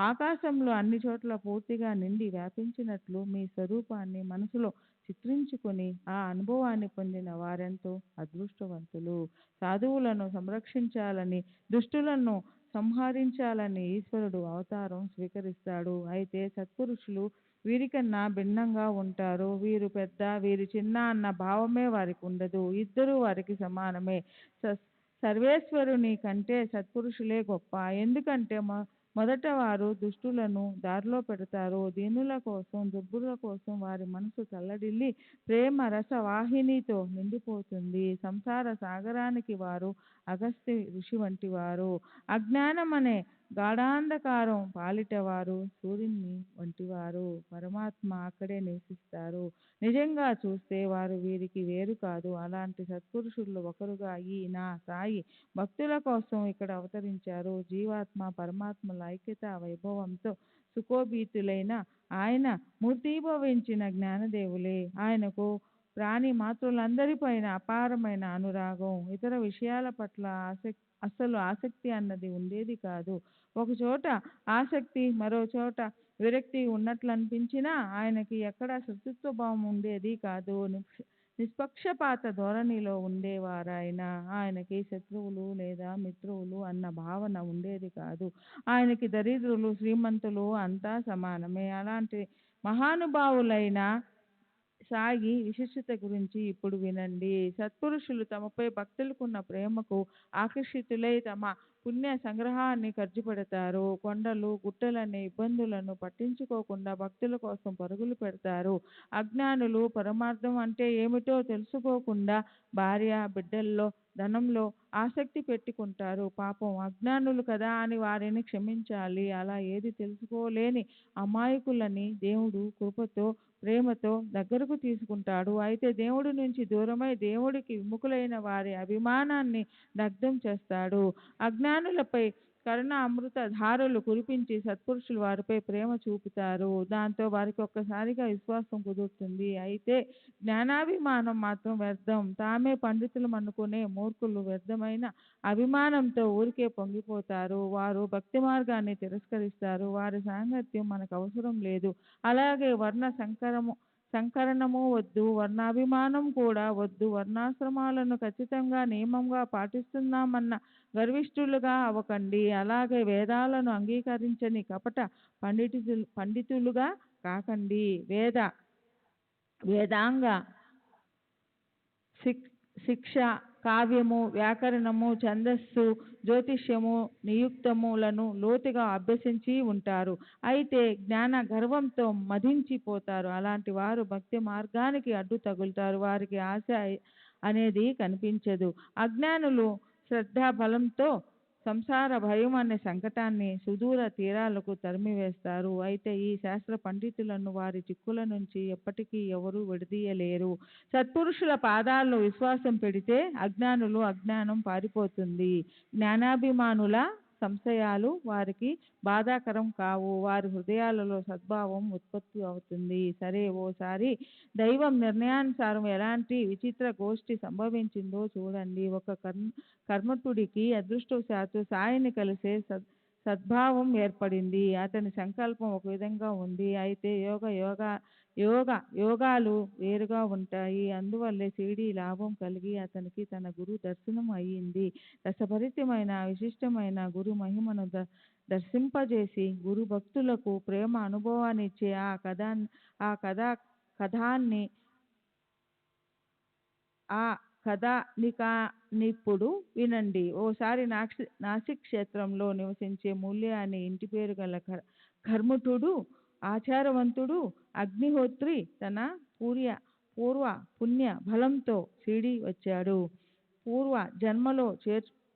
ఆకాశంలో అన్ని చోట్ల పూర్తిగా నిండి వ్యాపించినట్లు మీ స్వరూపాన్ని మనసులో చిత్రించుకొని ఆ అనుభవాన్ని పొందిన వారెంతో అదృష్టవంతులు. సాధువులను సంరక్షించాలని, దుష్టులను సంహరించాలని ఈశ్వరుడు అవతారం స్వీకరిస్తాడు. అయితే సత్పురుషులు వీరికన్నా భిన్నంగా ఉంటారు. వీరు పెద్ద, వీరు చిన్న అన్న భావమే వారికి ఉండదు. ఇద్దరూ వారికి సమానమే. సర్వేశ్వరుని కంటే సత్పురుషులే గొప్ప. ఎందుకంటే మొదట వారు దుష్టులను దారిలో పెడతారు. దీనుల కోసం, దుర్బుల కోసం వారి మనసు తల్లడిల్లి ప్రేమ రస వాహినితో నిండిపోతుంది. సంసార సాగరానికి వారు అగస్త్య ఋషి వంటి వారు. అజ్ఞానమనే గాఢాంధకారం పాలిటవారు సూర్యుని వంటివారు. పరమాత్మ అక్కడే నివసిస్తారు. నిజంగా చూస్తే వారు వీరికి వేరు కాదు. అలాంటి సత్పురుషుల్లో ఒకరుగా ఈ నా సాయి భక్తుల కోసం ఇక్కడ అవతరించారు. జీవాత్మ పరమాత్మల ఐక్యత వైభవంతో సుఖోభీతులైన ఆయన మూర్తీభవించిన జ్ఞానదేవులే. ఆయనకు ప్రాణి మాతృలందరిపైన అపారమైన అనురాగం. ఇతర విషయాల పట్ల అసలు ఆసక్తి అన్నది ఉండేది కాదు. ఒకచోట ఆసక్తి, మరో చోట విరక్తి ఉన్నట్లు అనిపించినా ఆయనకి ఎక్కడా శత్రుత్వభావం ఉండేది కాదు. నిష్పక్షపాత ధోరణిలో ఉండేవారాయన. ఆయనకి శత్రువులు లేదా మిత్రువులు అన్న భావన ఉండేది కాదు. ఆయనకి దరిద్రులు శ్రీమంతులు అంతా సమానమే. అలాంటి మహానుభావులైన సాయి విశిష్టత గురించి ఇప్పుడు వినండి. సత్పురుషులు తమపై భక్తులకున్న ప్రేమకు ఆకర్షితులై తమ పుణ్య సంగ్రహాన్ని ఖర్చు పెడతారు. కొండలు గుట్టలనే ఇబ్బందులను పట్టించుకోకుండా భక్తుల కోసం పరుగులు పెడతారు. అజ్ఞానులు పరమార్థం అంటే ఏమిటో తెలుసుకోకుండా భార్య బిడ్డల్లో ధనంలో ఆసక్తి పెట్టుకుంటారు. పాపం అజ్ఞానులు కదా అని వారిని క్షమించాలి. అలా ఏది తెలుసుకోలేని అమాయకులని దేవుడు కృపతో ప్రేమతో దగ్గరకు తీసుకుంటాడు. అయితే దేవుడి నుంచి దూరమై దేవుడికి విముఖులైన వారి అభిమానాన్ని దగ్ధం చేస్తాడు. అజ్ఞానులపై కరుణ అమృత ధారలు కురిపించి సత్పురుషులు వారిపై ప్రేమ చూపుతారు. దాంతో వారికి ఒక్కసారిగా విశ్వాసం కుదురుతుంది. అయితే జ్ఞానాభిమానం మాత్రం వ్యర్థం. తామే పండితులు అనుకునే మూర్ఖులు వ్యర్థమైన అభిమానంతో ఊరికే పొంగిపోతారు. వారు భక్తి మార్గాన్ని తిరస్కరిస్తారు. వారి సాంగత్యం మనకు అవసరం లేదు. అలాగే వర్ణ సంకరణము వద్దు, వర్ణాభిమానం కూడా వద్దు. వర్ణాశ్రమాలను ఖచ్చితంగా నియమంగా పాటిస్తున్నామన్న గర్విష్ఠులుగా అవ్వకండి. అలాగే వేదాలను అంగీకరించని కపట పండితులుగా కాకండి. వేదాంగ శిక్ష, కావ్యము, వ్యాకరణము, ఛందస్సు, జ్యోతిష్యము, నియుక్తములను లోతుగా అభ్యసించి ఉంటారు. అయితే జ్ఞాన గర్వంతో మదించిపోతారు. అలాంటి వారు భక్తి మార్గానికి అడ్డు తగులుతారు. వారికి ఆశ అనేది కనిపించదు. అజ్ఞానులు శ్రద్ధాబలంతో సంసార భయం అనే సంకటాన్ని సుదూర తీరాలకు తరిమివేస్తారు. అయితే ఈ శాస్త్ర పండితులను వారి చిక్కుల నుంచి ఎప్పటికీ ఎవరూ విడదీయలేరు. సత్పురుషుల పాదాల్లో విశ్వాసం పెడితే అజ్ఞానం పారిపోతుంది. జ్ఞానాభిమానుల సంశయాలు వారికి బాధాకరం కావు. వారి హృదయాలలో సద్భావం ఉత్పత్తి అవుతుంది. సరే, ఓసారి దైవం నిర్ణయానుసారం ఎలాంటి విచిత్ర గోష్ఠి సంభవించిందో చూడండి. ఒక కర్మఠుడికి అదృష్టవశాత్తు సాయిని కలిసే సద్భావం ఏర్పడింది. అతని సంకల్పం ఒక విధంగా ఉంది. అయితే యోగాలు వేరుగా ఉంటాయి. అందువల్లే షిరిడీ లాభం కలిగి అతనికి తన గురు దర్శనం అయ్యింది. రసభరితమైన విశిష్టమైన గురు మహిమను దర్శింపజేసి గురు భక్తులకు ప్రేమ అనుభవాన్ని ఇచ్చే ఆ కథానికానిప్పుడు వినండి. ఓసారి నాసిక్ క్షేత్రంలో నివసించే మూల్య అనే ఇంటి పేరు గల కర్మఠుడు, ఆచారవంతుడు అగ్నిహోత్రి తన పూర్వ పుణ్య బలంతో షిరిడీ వచ్చాడు. పూర్వ జన్మలో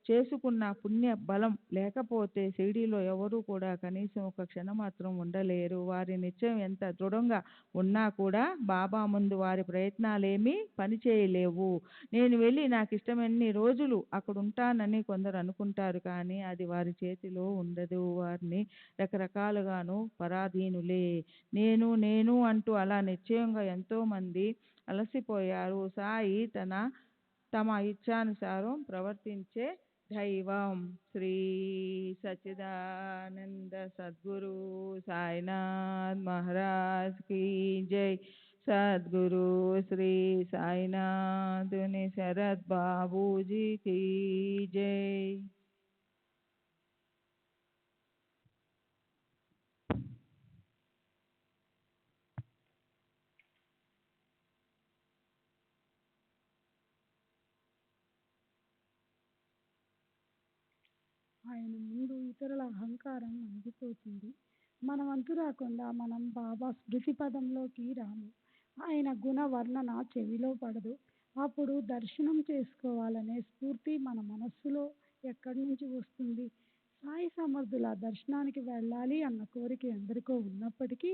చేసుకున్న పుణ్య బలం లేకపోతే షిరిడీలో ఎవరూ కూడా కనీసం ఒక క్షణం మాత్రం ఉండలేరు. వారి నిశ్చయం ఎంత దృఢంగా ఉన్నా కూడా బాబా ముందు వారి ప్రయత్నాలేమీ పనిచేయలేవు. నేను వెళ్ళి నాకు ఇష్టమన్ని రోజులు అక్కడ ఉంటానని కొందరు అనుకుంటారు. కానీ అది వారి చేతిలో ఉండదు. వారిని రకరకాలుగాను పరాధీనులే. నేను అంటూ అలా నిశ్చయంగా ఎంతోమంది అలసిపోయారు. సాయి తమ ఇచ్ఛానుసారం ప్రవర్తించే దైవం. శ్రీ సచ్చిదానంద సద్గురు సాయినాథ్ మహారాజ్ కీ జై. సద్గురు శ్రీ సాయినాథుని శరత్ బాబూజీ కీ జై. ఆయన ముందు ఇతరుల అహంకారం అణిగిపోతుంది. మన వంతు రాకుండా మనం బాబా స్మృతి పదంలోకి రాము. ఆయన గుణ వర్ణన చెవిలో పడదు. అప్పుడు దర్శనం చేసుకోవాలనే స్ఫూర్తి మన మనస్సులో ఎక్కడి నుంచి వస్తుంది? సాయి సమర్థుల దర్శనానికి వెళ్ళాలి అన్న కోరిక ఎందరికో ఉన్నప్పటికీ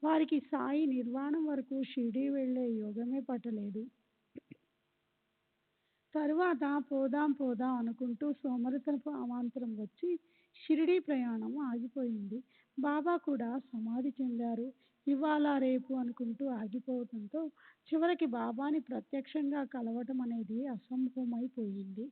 వారికి సాయి నిర్వాణం వరకు షిరిడీ వెళ్ళే యోగమే పట్టలేదు. తరువాత పోదాం పోదాం అనుకుంటూ సోమరితనపు అవాంతరం వచ్చి షిరిడీ ప్రయాణం ఆగిపోయింది. బాబా కూడా సమాధి చెందారు. ఇవాళ రేపు అనుకుంటూ ఆగిపోవడంతో చివరికి బాబాని ప్రత్యక్షంగా కలవటం అనేది అసంభవమైపోయింది.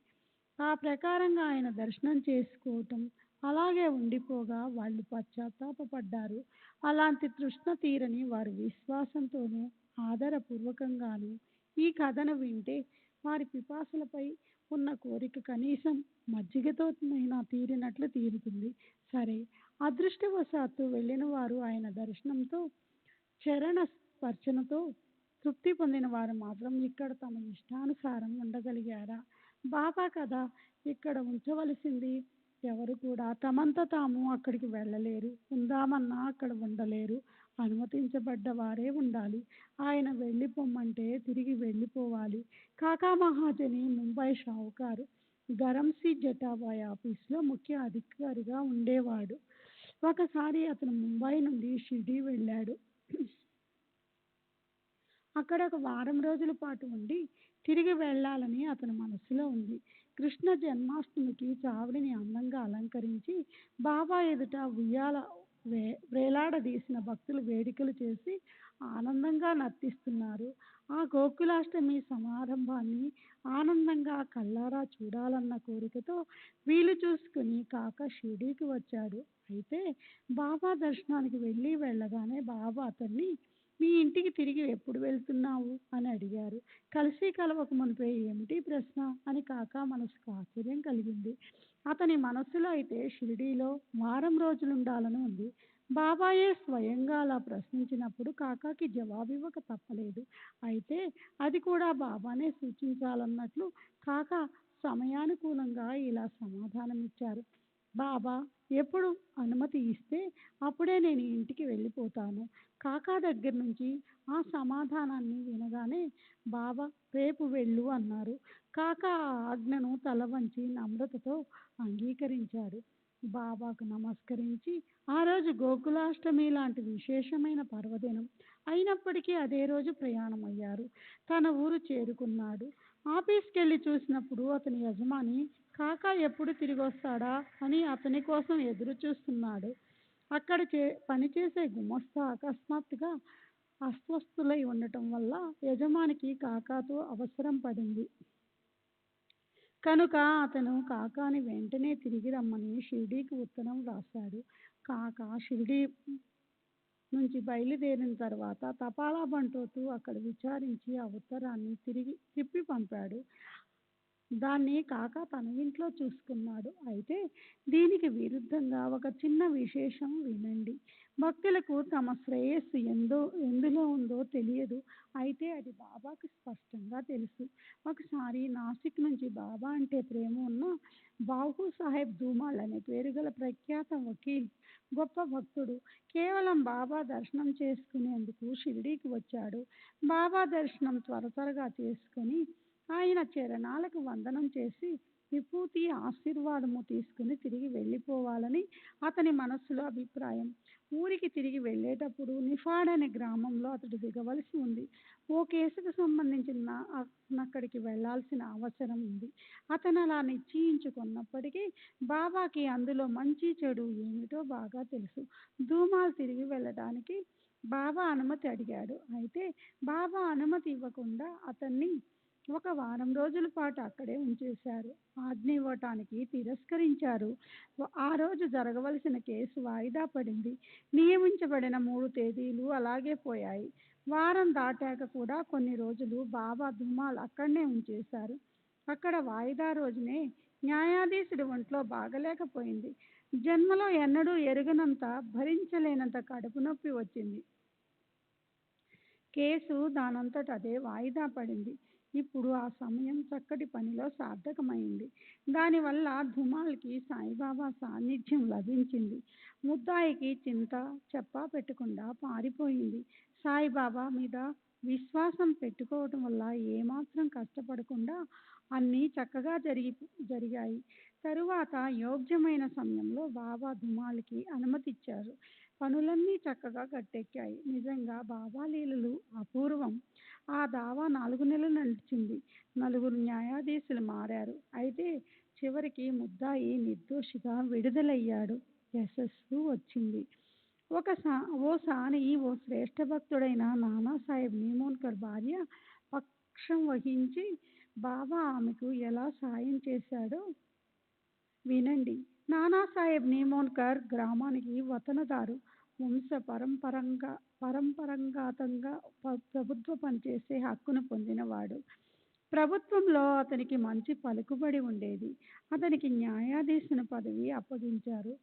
ఆ ప్రకారంగా ఆయన దర్శనం చేసుకోవటం అలాగే ఉండిపోగా వాళ్ళు పశ్చాత్తాపపడ్డారు. అలాంటి తృష్ణ తీరని వారి విశ్వాసంతోనూ ఆదరపూర్వకంగానూ ఈ కథను వింటే వారి పిపాసులపై ఉన్న కోరిక కనీసం మజ్జిగతోనైనా తీరినట్లు తీరుతుంది. సరే, అదృష్టవశాత్తు వెళ్ళిన వారు ఆయన దర్శనంతో చరణ స్పర్శనతో తృప్తి పొందిన వారు మాత్రం ఇక్కడ తమ ఇష్టానుసారం ఉండగలిగారా? బాబా కదా ఇక్కడ ఉంచవలసింది. ఎవరు కూడా తమంత తాము అక్కడికి వెళ్ళలేరు. ఉందామన్నా అక్కడ ఉండలేరు. అనుమతించబడ్డ వారే ఉండాలి. ఆయన వెళ్ళిపోమ్మంటే తిరిగి వెళ్ళిపోవాలి. కాకా మహాజని ముంబై షావుకారు గరంసీ జటాబాయ్ ఆఫీసులో ముఖ్య అధికారిగా ఉండేవాడు. ఒకసారి అతను ముంబై నుండి షిరిడీ వెళ్ళాడు. అక్కడ ఒక వారం రోజుల పాటు ఉండి తిరిగి వెళ్ళాలని అతని మనసులో ఉంది. కృష్ణ జన్మాష్టమికి చావడిని అందంగా అలంకరించి బాబా ఎదుట ఉయ్యాల వేలాడదీసిన భక్తులు వేడుకలు చేసి ఆనందంగా నర్తిస్తున్నారు. ఆ గోకులాష్టమి సమారంభాన్ని ఆనందంగా కళ్ళారా చూడాలన్న కోరికతో వీలు చూసుకుని కాక షిరిడీకి వచ్చాడు. అయితే బాబా దర్శనానికి వెళ్ళగానే బాబా అతన్ని మీ ఇంటికి తిరిగి ఎప్పుడు వెళ్తున్నావు అని అడిగారు. కలిసి కలవక మునిపే ఏమిటి ప్రశ్న అని కాకా మనసుకు ఆశ్చర్యం కలిగింది. అతని మనస్సులో అయితే షిరిడీలో వారం రోజులుండాలని ఉంది. బాబాయే స్వయంగా అలా ప్రశ్నించినప్పుడు కాకాకి జవాబివ్వక తప్పలేదు. అయితే అది కూడా బాబానే సూచించాలన్నట్లు కాకా సమయానుకూలంగా ఇలా సమాధానమిచ్చారు. బాబా ఎప్పుడు అనుమతి ఇస్తే అప్పుడే నేను ఇంటికి వెళ్ళిపోతాను. కాకా దగ్గర నుంచి ఆ సమాధానాన్ని వినగానే బాబా రేపు వెళ్ళు అన్నారు. కాకా ఆ ఆజ్ఞను తల వంచి నమ్రతతో అంగీకరించాడు. బాబాకు నమస్కరించి ఆ రోజు గోకులాష్టమి లాంటి విశేషమైన పర్వదినం అయినప్పటికీ అదే రోజు ప్రయాణమయ్యారు. తన ఊరు చేరుకున్నాడు. ఆఫీస్కి వెళ్ళి చూసినప్పుడు అతని యజమాని కాకా ఎప్పుడు తిరిగి వస్తాడా అని అతని కోసం ఎదురు చూస్తున్నాడు. అక్కడ పనిచేసే గుమస్తా అకస్మాత్తుగా అస్వస్థులై ఉండటం వల్ల యజమానికి కాకాతో అవసరం పడింది. కనుక అతను కాకాని వెంటనే తిరిగి రమ్మని షిరిడీకి ఉత్తరం రాశాడు. కాకా షిరిడీ నుంచి బయలుదేరిన తర్వాత తపాలా బంటోతు అక్కడ విచారించి ఆ ఉత్తరాన్ని తిప్పి పంపాడు. దాన్ని కాకా తన ఇంట్లో చూసుకున్నాడు. అయితే దీనికి విరుద్ధంగా ఒక చిన్న విశేషం వినండి. భక్తులకు తమ శ్రేయస్సు ఎందులో ఉందో తెలియదు. అయితే అది బాబాకు స్పష్టంగా తెలుసు. ఒకసారి నాసిక్ నుంచి బాబా అంటే ప్రేమ ఉన్న బాహు సాహెబ్ ధూమాల్ అనే పేరు గల ప్రఖ్యాత వకీల్ గొప్ప భక్తుడు కేవలం బాబా దర్శనం చేసుకునేందుకు షిరిడీకి వచ్చాడు. బాబా దర్శనం త్వరగా చేసుకొని ఆయన చరణాలకు వందనం చేసి విభూతి ఆశీర్వాదము తీసుకుని తిరిగి వెళ్ళిపోవాలని అతని మనస్సులో అభిప్రాయం. ఊరికి తిరిగి వెళ్ళేటప్పుడు నిఫాడ్ అనే గ్రామంలో అతడు దిగవలసి ఉంది. ఓ కేసుకు సంబంధించిన అక్కడికి వెళ్లాల్సిన అవసరం ఉంది. అతను అలా నిశ్చయించుకున్నప్పటికీ బాబాకి అందులో మంచి చెడు ఏమిటో బాగా తెలుసు. ధూమాల్ తిరిగి వెళ్ళడానికి బాబా అనుమతి అడిగాడు. అయితే బాబా అనుమతి ఇవ్వకుండా అతన్ని ఒక వారం రోజుల పాటు అక్కడే ఉంచేశారు. ఆజ్ఞ ఇవ్వటానికి తిరస్కరించారు. ఆ రోజు జరగవలసిన కేసు వాయిదా పడింది. నియమించబడిన 3 తేదీలు అలాగే పోయాయి. వారం దాటాక కూడా కొన్ని రోజులు బాబా ధూమాల్ అక్కడనే ఉంచేశారు. అక్కడ వాయిదా రోజునే న్యాయాధీశుడి ఒంట్లో బాగలేకపోయింది. జన్మలో ఎన్నడూ ఎరుగనంత భరించలేనంత కడుపు నొప్పి వచ్చింది. కేసు దానంతట అదే వాయిదా పడింది. ఇప్పుడు ఆ సమయం చక్కటి పనిలో సార్థకమైంది. దానివల్ల ధుమాల్కి సాయిబాబా సాన్నిధ్యం లభించింది. ముద్దాయికి చింత చెప్పా పెట్టకుండా పారిపోయింది. సాయిబాబా మీద విశ్వాసం పెట్టుకోవటం వల్ల ఏమాత్రం కష్టపడకుండా అన్నీ చక్కగా జరిగాయి. తరువాత యోగ్యమైన సమయంలో బాబా ధుమాల్కి అనుమతిచ్చారు. పనులన్నీ చక్కగా గట్టెక్కాయి. నిజంగా బాబా లీలలు అపూర్వం. ఆ దావా 4 నెలలు నడిచింది. 4 న్యాయాధీశులు మారారు. అయితే చివరికి ముద్దాయి నిర్దోషిగా విడుదలయ్యాడు. యశస్సు వచ్చింది. ఓసారి ఓ శ్రేష్ఠ భక్తుడైన నానాసాహెబ్ నీమోన్కర్ భార్య పక్షం వహించి బాబా ఆమెకు ఎలా సాయం చేశాడో వినండి. నానాసాహెబ్ నీమోన్కర్ గ్రామానికి వతనదారు. వంశ పరంపరాగతంగా ప్రభుత్వ పనిచేసే హక్కును పొందినవాడు. ప్రభుత్వంలో అతనికి మంచి పలుకుబడి ఉండేది. అతనికి న్యాయాధీశుని పదవి అప్పగించారు.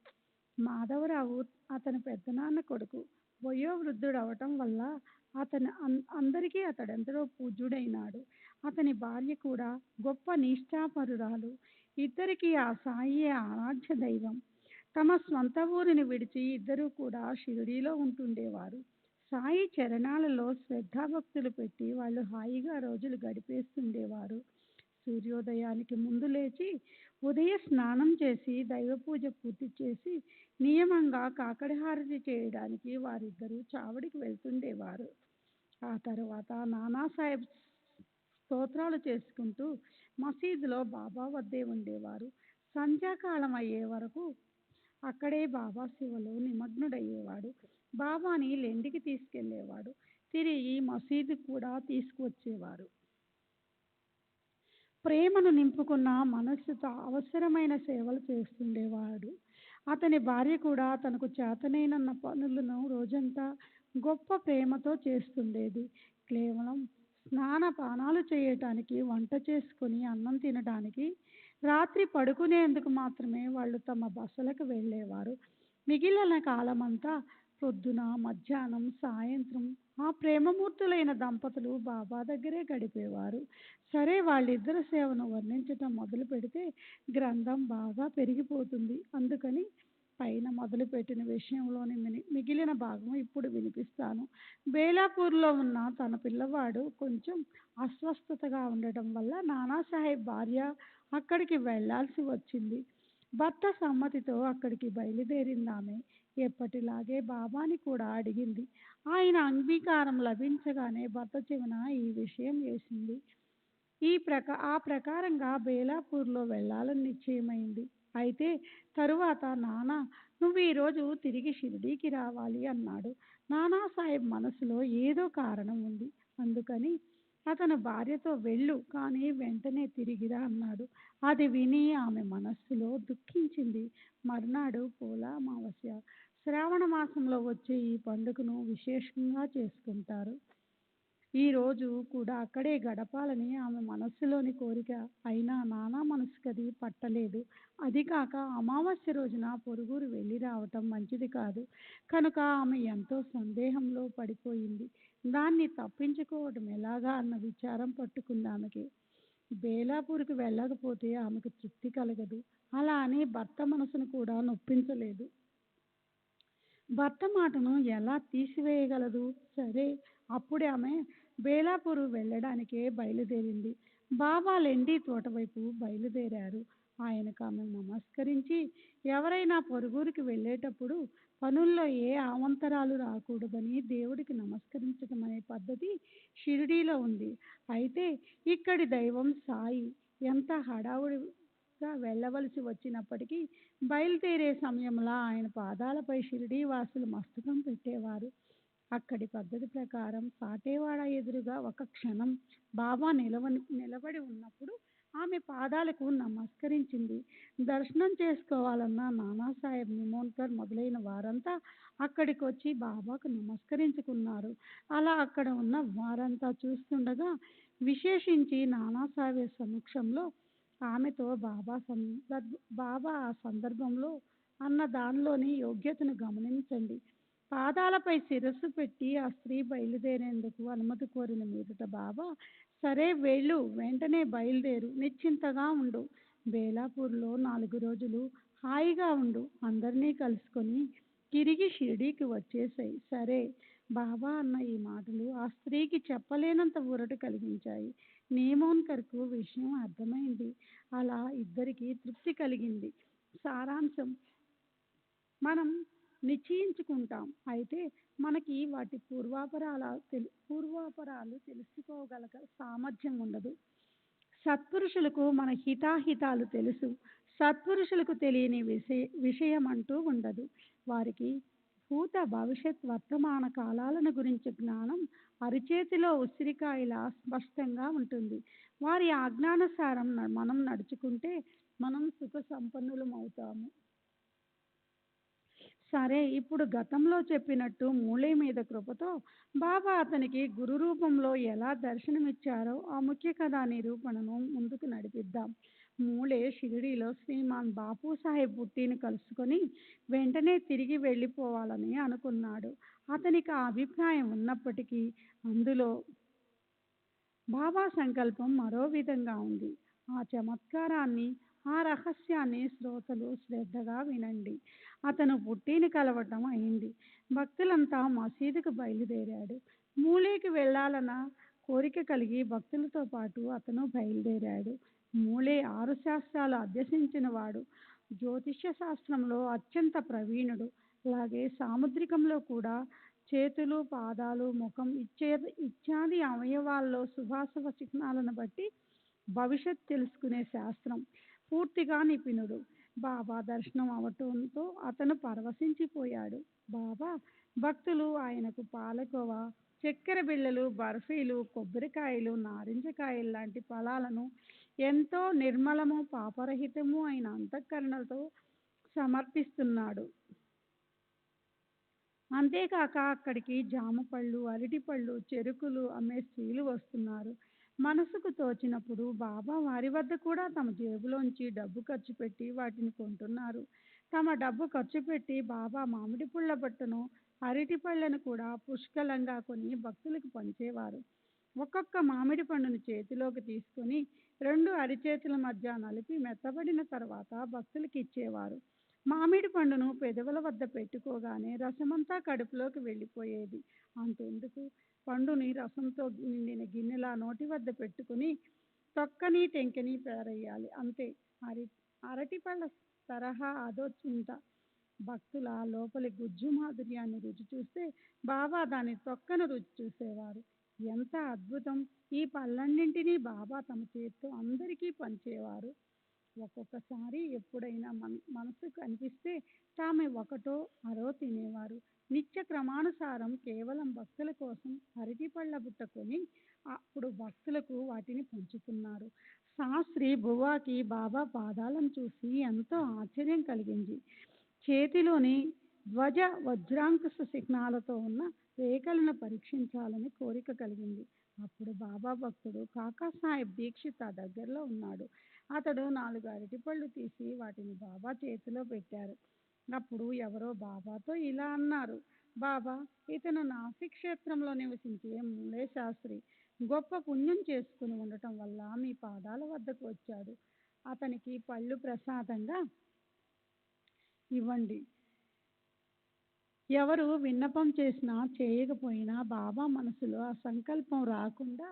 మాధవరావు అతని పెద్దనాన్న కొడుకు. వయోవృద్ధుడవటం వల్ల అందరికీ అతడెంతో పూజ్యుడైనాడు. అతని భార్య కూడా గొప్ప నిష్ఠాపరురాలు. ఇద్దరికీ ఆ సాయియే ఆరాధ్య దైవం. తమ స్వంత ఊరిని విడిచి ఇద్దరూ కూడా షిరిడీలో ఉంటుండేవారు. సాయి చరణాలలో శ్రద్ధాభక్తులు పెట్టి వాళ్ళు హాయిగా రోజులు గడిపేస్తుండేవారు. సూర్యోదయానికి ముందు లేచి ఉదయ స్నానం చేసి దైవపూజ పూర్తి చేసి నియమంగా కాకడహారతి చేయడానికి వారిద్దరూ చావడికి వెళ్తుండేవారు. ఆ తర్వాత నానాసాహెబ్ స్తోత్రాలు చేసుకుంటూ మసీదులో బాబా వద్దే ఉండేవారు. సంధ్యాకాలం అయ్యే వరకు అక్కడే బాబా శివలో నిమగ్నుడయ్యేవాడు. బాబాని లెండికి తీసుకెళ్లేవాడు. తిరిగి మసీదు కూడా తీసుకువచ్చేవారు. ప్రేమను నింపుకున్న మనస్సుతో అవసరమైన సేవలు చేస్తుండేవాడు. అతని భార్య కూడా తనకు చేతనైన పనులను రోజంతా గొప్ప ప్రేమతో చేస్తుండేది. కేవలం స్నానపానాలు చేయటానికి, వంట చేసుకుని అన్నం తినడానికి, రాత్రి పడుకునేందుకు మాత్రమే వాళ్ళు తమ బసలకు వెళ్ళేవారు. మిగిలిన కాలమంతా పొద్దున, మధ్యాహ్నం, సాయంత్రం ఆ ప్రేమమూర్తులైన దంపతులు బాబా దగ్గరే గడిపేవారు. సరే, వాళ్ళిద్దరి సేవను వర్ణించటం మొదలు పెడితే గ్రంథం బాగా పెరిగిపోతుంది. అందుకని పైన మొదలుపెట్టిన విషయంలోని మిగిలిన భాగం ఇప్పుడు వినిపిస్తాను. బేలాపూర్లో ఉన్న తన పిల్లవాడు కొంచెం అస్వస్థతగా ఉండటం వల్ల నానాసాహెబ్ భార్య అక్కడికి వెళ్లాల్సి వచ్చింది. భర్త సమ్మతితో అక్కడికి బయలుదేరిందామె. ఎప్పటిలాగే బాబాని కూడా అడిగింది. ఆయన అంగీకారం లభించగానే భర్త చెవిన ఈ విషయం వేసింది. ఆ ప్రకారంగా బేలాపూర్లో వెళ్లాలని నిశ్చయమైంది. అయితే తరువాత నాన్న, నువ్వు ఈరోజు తిరిగి షిరిడీకి రావాలి అన్నాడు. నానాసాహెబ్ మనసులో ఏదో కారణం ఉంది. అందుకని అతను భార్యతో వెళ్ళు, కానీ వెంటనే తిరిగిరా అన్నాడు. అది విని ఆమె మనస్సులో దుఃఖించింది. మర్నాడు పోల అమావాస్య. శ్రావణ మాసంలో వచ్చే ఈ పండుగను విశేషంగా చేసుకుంటారు. ఈ రోజు కూడా అక్కడే గడపాలని ఆమె మనస్సులోని కోరిక. అయినా నానా మనసుకది పట్టలేదు. అది కాక అమావాస్య రోజున పొరుగురు వెళ్ళి రావటం మంచిది కాదు. కనుక ఆమె ఎంతో సందేహంలో పడిపోయింది. దాన్ని తప్పించుకోవటం ఎలాగా అన్న విచారం పట్టుకుంది ఆమెకి. బేలాపూర్కి వెళ్ళకపోతే ఆమెకు తృప్తి కలగదు. అలా అని భర్త మనసును కూడా నొప్పించలేదు. భర్త మాటను ఎలా తీసివేయగలదు? సరే, అప్పుడే ఆమె బేలాపూర్ వెళ్ళడానికే బయలుదేరింది. బాబా లెండి తోట వైపు బయలుదేరారు. ఆయనకు ఆమె నమస్కరించి, ఎవరైనా పొరుగురికి వెళ్ళేటప్పుడు పనుల్లో ఏ అవాంతరాలు రాకూడదని దేవుడికి నమస్కరించడం అనే పద్ధతి షిరిడీలో ఉంది. అయితే ఇక్కడి దైవం సాయి. ఎంత హడావుడిగా వెళ్ళవలసి వచ్చినప్పటికీ బయలుదేరే సమయంలో ఆయన పాదాలపై షిరిడీ వాసులు మస్తకం పెట్టేవారు. అక్కడి పద్ధతి ప్రకారం సాటేవాడ ఎదురుగా ఒక క్షణం బాబా నిలబడి ఉన్నప్పుడు ఆమె పాదాలకు నమస్కరించింది. దర్శనం చేసుకోవాలన్న నానాసాహెబ్ నిమోన్కర్ మొదలైన వారంతా అక్కడికి వచ్చి బాబాకు నమస్కరించుకున్నారు. అలా అక్కడ ఉన్న వారంతా చూస్తుండగా విశేషించి నానాసాహెబ్ సమక్షంలో ఆమెతో బాబా ఆ సందర్భంలో అన్న దానిలోని యోగ్యతను గమనించండి. పాదాలపై శిరస్సు పెట్టి ఆ స్త్రీ బయలుదేరేందుకు అనుమతి కోరిన మీదట బాబా సరే వెళ్ళు, వెంటనే బయలుదేరు, నిశ్చింతగా ఉండు. బేలాపూర్లో 4 రోజులు హాయిగా ఉండు. అందరినీ కలుసుకొని తిరిగి షిరిడీకి వచ్చేసాయి. సరే. బాబా అన్న ఈ మాటలు ఆ స్త్రీకి చెప్పలేనంత ఊరట కలిగించాయి. నేమోన్కర్కు విషయం అర్థమైంది. అలా ఇద్దరికీ తృప్తి కలిగింది. సారాంశం మనం నిశ్చయించుకుంటాం. అయితే మనకి వాటి పూర్వాపరాలు తెలుసుకోగల సామర్థ్యం ఉండదు. సత్పురుషులకు మన హితాహితాలు తెలుసు. సత్పురుషులకు తెలియని విషయం అంటూ ఉండదు. వారికి భూత భవిష్యత్ వర్తమాన కాలాలను గురించి జ్ఞానం అరిచేతిలో ఉసిరికాయలా స్పష్టంగా ఉంటుంది. వారి ఆజ్ఞానుసారం మనం నడుచుకుంటే మనం సుఖ సంపన్నులమవుతాము. సరే, ఇప్పుడు గతంలో చెప్పినట్టు మూలే మీద కృపతో బాబా అతనికి గురు రూపంలో ఎలా దర్శనమిచ్చారో ఆ ముఖ్య కథా నిరూపణను ముందుకు నడిపిద్దాం. మూలే షిరిడీలో శ్రీమాన్ బాపు సాహెబ్ బుట్టీని కలుసుకొని వెంటనే తిరిగి వెళ్ళిపోవాలని అనుకున్నాడు. అతనికి ఆ అభిప్రాయం ఉన్నప్పటికీ అందులో బాబా సంకల్పం మరో విధంగా ఉంది. ఆ చమత్కారాన్ని, ఆ రహస్యాన్ని శ్రోతలు శ్రద్ధగా వినండి. అతను పుట్టిని కలవటం అయింది. భక్తులంతా మసీదుకు బయలుదేరాడు. మూలేకి వెళ్ళాలన్న కోరిక కలిగి భక్తులతో పాటు అతను బయలుదేరాడు. మూలే 6 శాస్త్రాలు అభ్యసించిన వాడు. జ్యోతిష్య శాస్త్రంలో అత్యంత ప్రవీణుడు. అలాగే సాముద్రికంలో కూడా చేతులు, పాదాలు, ముఖం ఇత్యాది అవయవాల్లో శుభాశుభ చిహ్నాలను బట్టి భవిష్యత్ తెలుసుకునే శాస్త్రం పూర్తిగా నిపుణుడు. బాబా దర్శనం అవటంతో అతను పరవశించిపోయాడు. బాబా భక్తులు ఆయనకు పాలకోవా, చక్కెర బిళ్ళలు, బర్ఫీలు, కొబ్బరికాయలు, నారింజకాయలు లాంటి ఫలాలను ఎంతో నిర్మలము, పాపరహితము అయిన అంతఃకరణతో సమర్పిస్తున్నాడు. అంతేకాక అక్కడికి జామపళ్ళు, అరటిపళ్ళు, చెరుకులు అమ్మే స్త్రీలు వస్తున్నారు. మనసుకు తోచినప్పుడు బాబా వారి వద్ద కూడా తమ జేబులోంచి డబ్బు ఖర్చు పెట్టి వాటిని కొంటున్నారు. తమ డబ్బు ఖర్చు పెట్టి బాబా మామిడి పుళ్ళ బట్టను, అరటి పళ్ళను కూడా పుష్కలంగా కొని భక్తులకు పంచేవారు. ఒక్కొక్క మామిడి పండును చేతిలోకి తీసుకొని 2 అరిచేతుల మధ్య నలిపి మెత్తబడిన తర్వాత భక్తులకు ఇచ్చేవారు. మామిడి పండును పెదవుల వద్ద పెట్టుకోగానే రసమంతా కడుపులోకి వెళ్ళిపోయేది. అంతెందుకు, పండుని రసంతో నిండిన గిన్నెలా నోటి వద్ద పెట్టుకుని తొక్కని టెంకని పేరయ్యాలి. అంతే. అరటి పళ్ళ తరహా అదో చింత. భక్తుల లోపలి గుజ్జు మాధుర్యాన్ని రుచి చూస్తే బాబా దాని తొక్కను రుచి చూసేవారు. ఎంత అద్భుతం! ఈ పళ్ళన్నింటినీ బాబా తమ చేతితో అందరికీ పంచేవారు. ఒక్కొక్కసారి ఎప్పుడైనా మనసుకు అనిపిస్తే తామే ఒకటో అరో తినేవారు. నిత్య క్రమానుసారం కేవలం భక్తుల కోసం అరటి పళ్ళ బుట్ట కొని అప్పుడు భక్తులకు వాటిని పంచుతున్నారు. శాస్త్రి బువ్వాకి బాబా పాదాలను చూసి ఎంతో ఆశ్చర్యం కలిగింది. చేతిలోని ధ్వజ వజ్రాంకుశ చిహ్నాలతో ఉన్న రేఖలను పరీక్షించాలని కోరిక కలిగింది. అప్పుడు బాబా భక్తుడు కాకాసాహెబ్ దీక్షిత్ ఆ దగ్గరలో ఉన్నాడు. అతడు 4 అరటిపళ్ళు తీసి వాటిని బాబా చేతిలో పెట్టారు. అప్పుడు ఎవరో బాబాతో ఇలా అన్నారు: బాబా, ఇతను నాసిక్ క్షేత్రంలో నివసించే మూలే శాస్త్రి. గొప్ప పుణ్యం చేసుకుని ఉండటం వల్ల మీ పాదాల వద్దకు వచ్చాడు. అతనికి పళ్ళు ప్రసాదంగా ఇవ్వండి. ఎవరు విన్నపం చేసినా చేయకపోయినా బాబా మనసులో ఆ సంకల్పం రాకుండా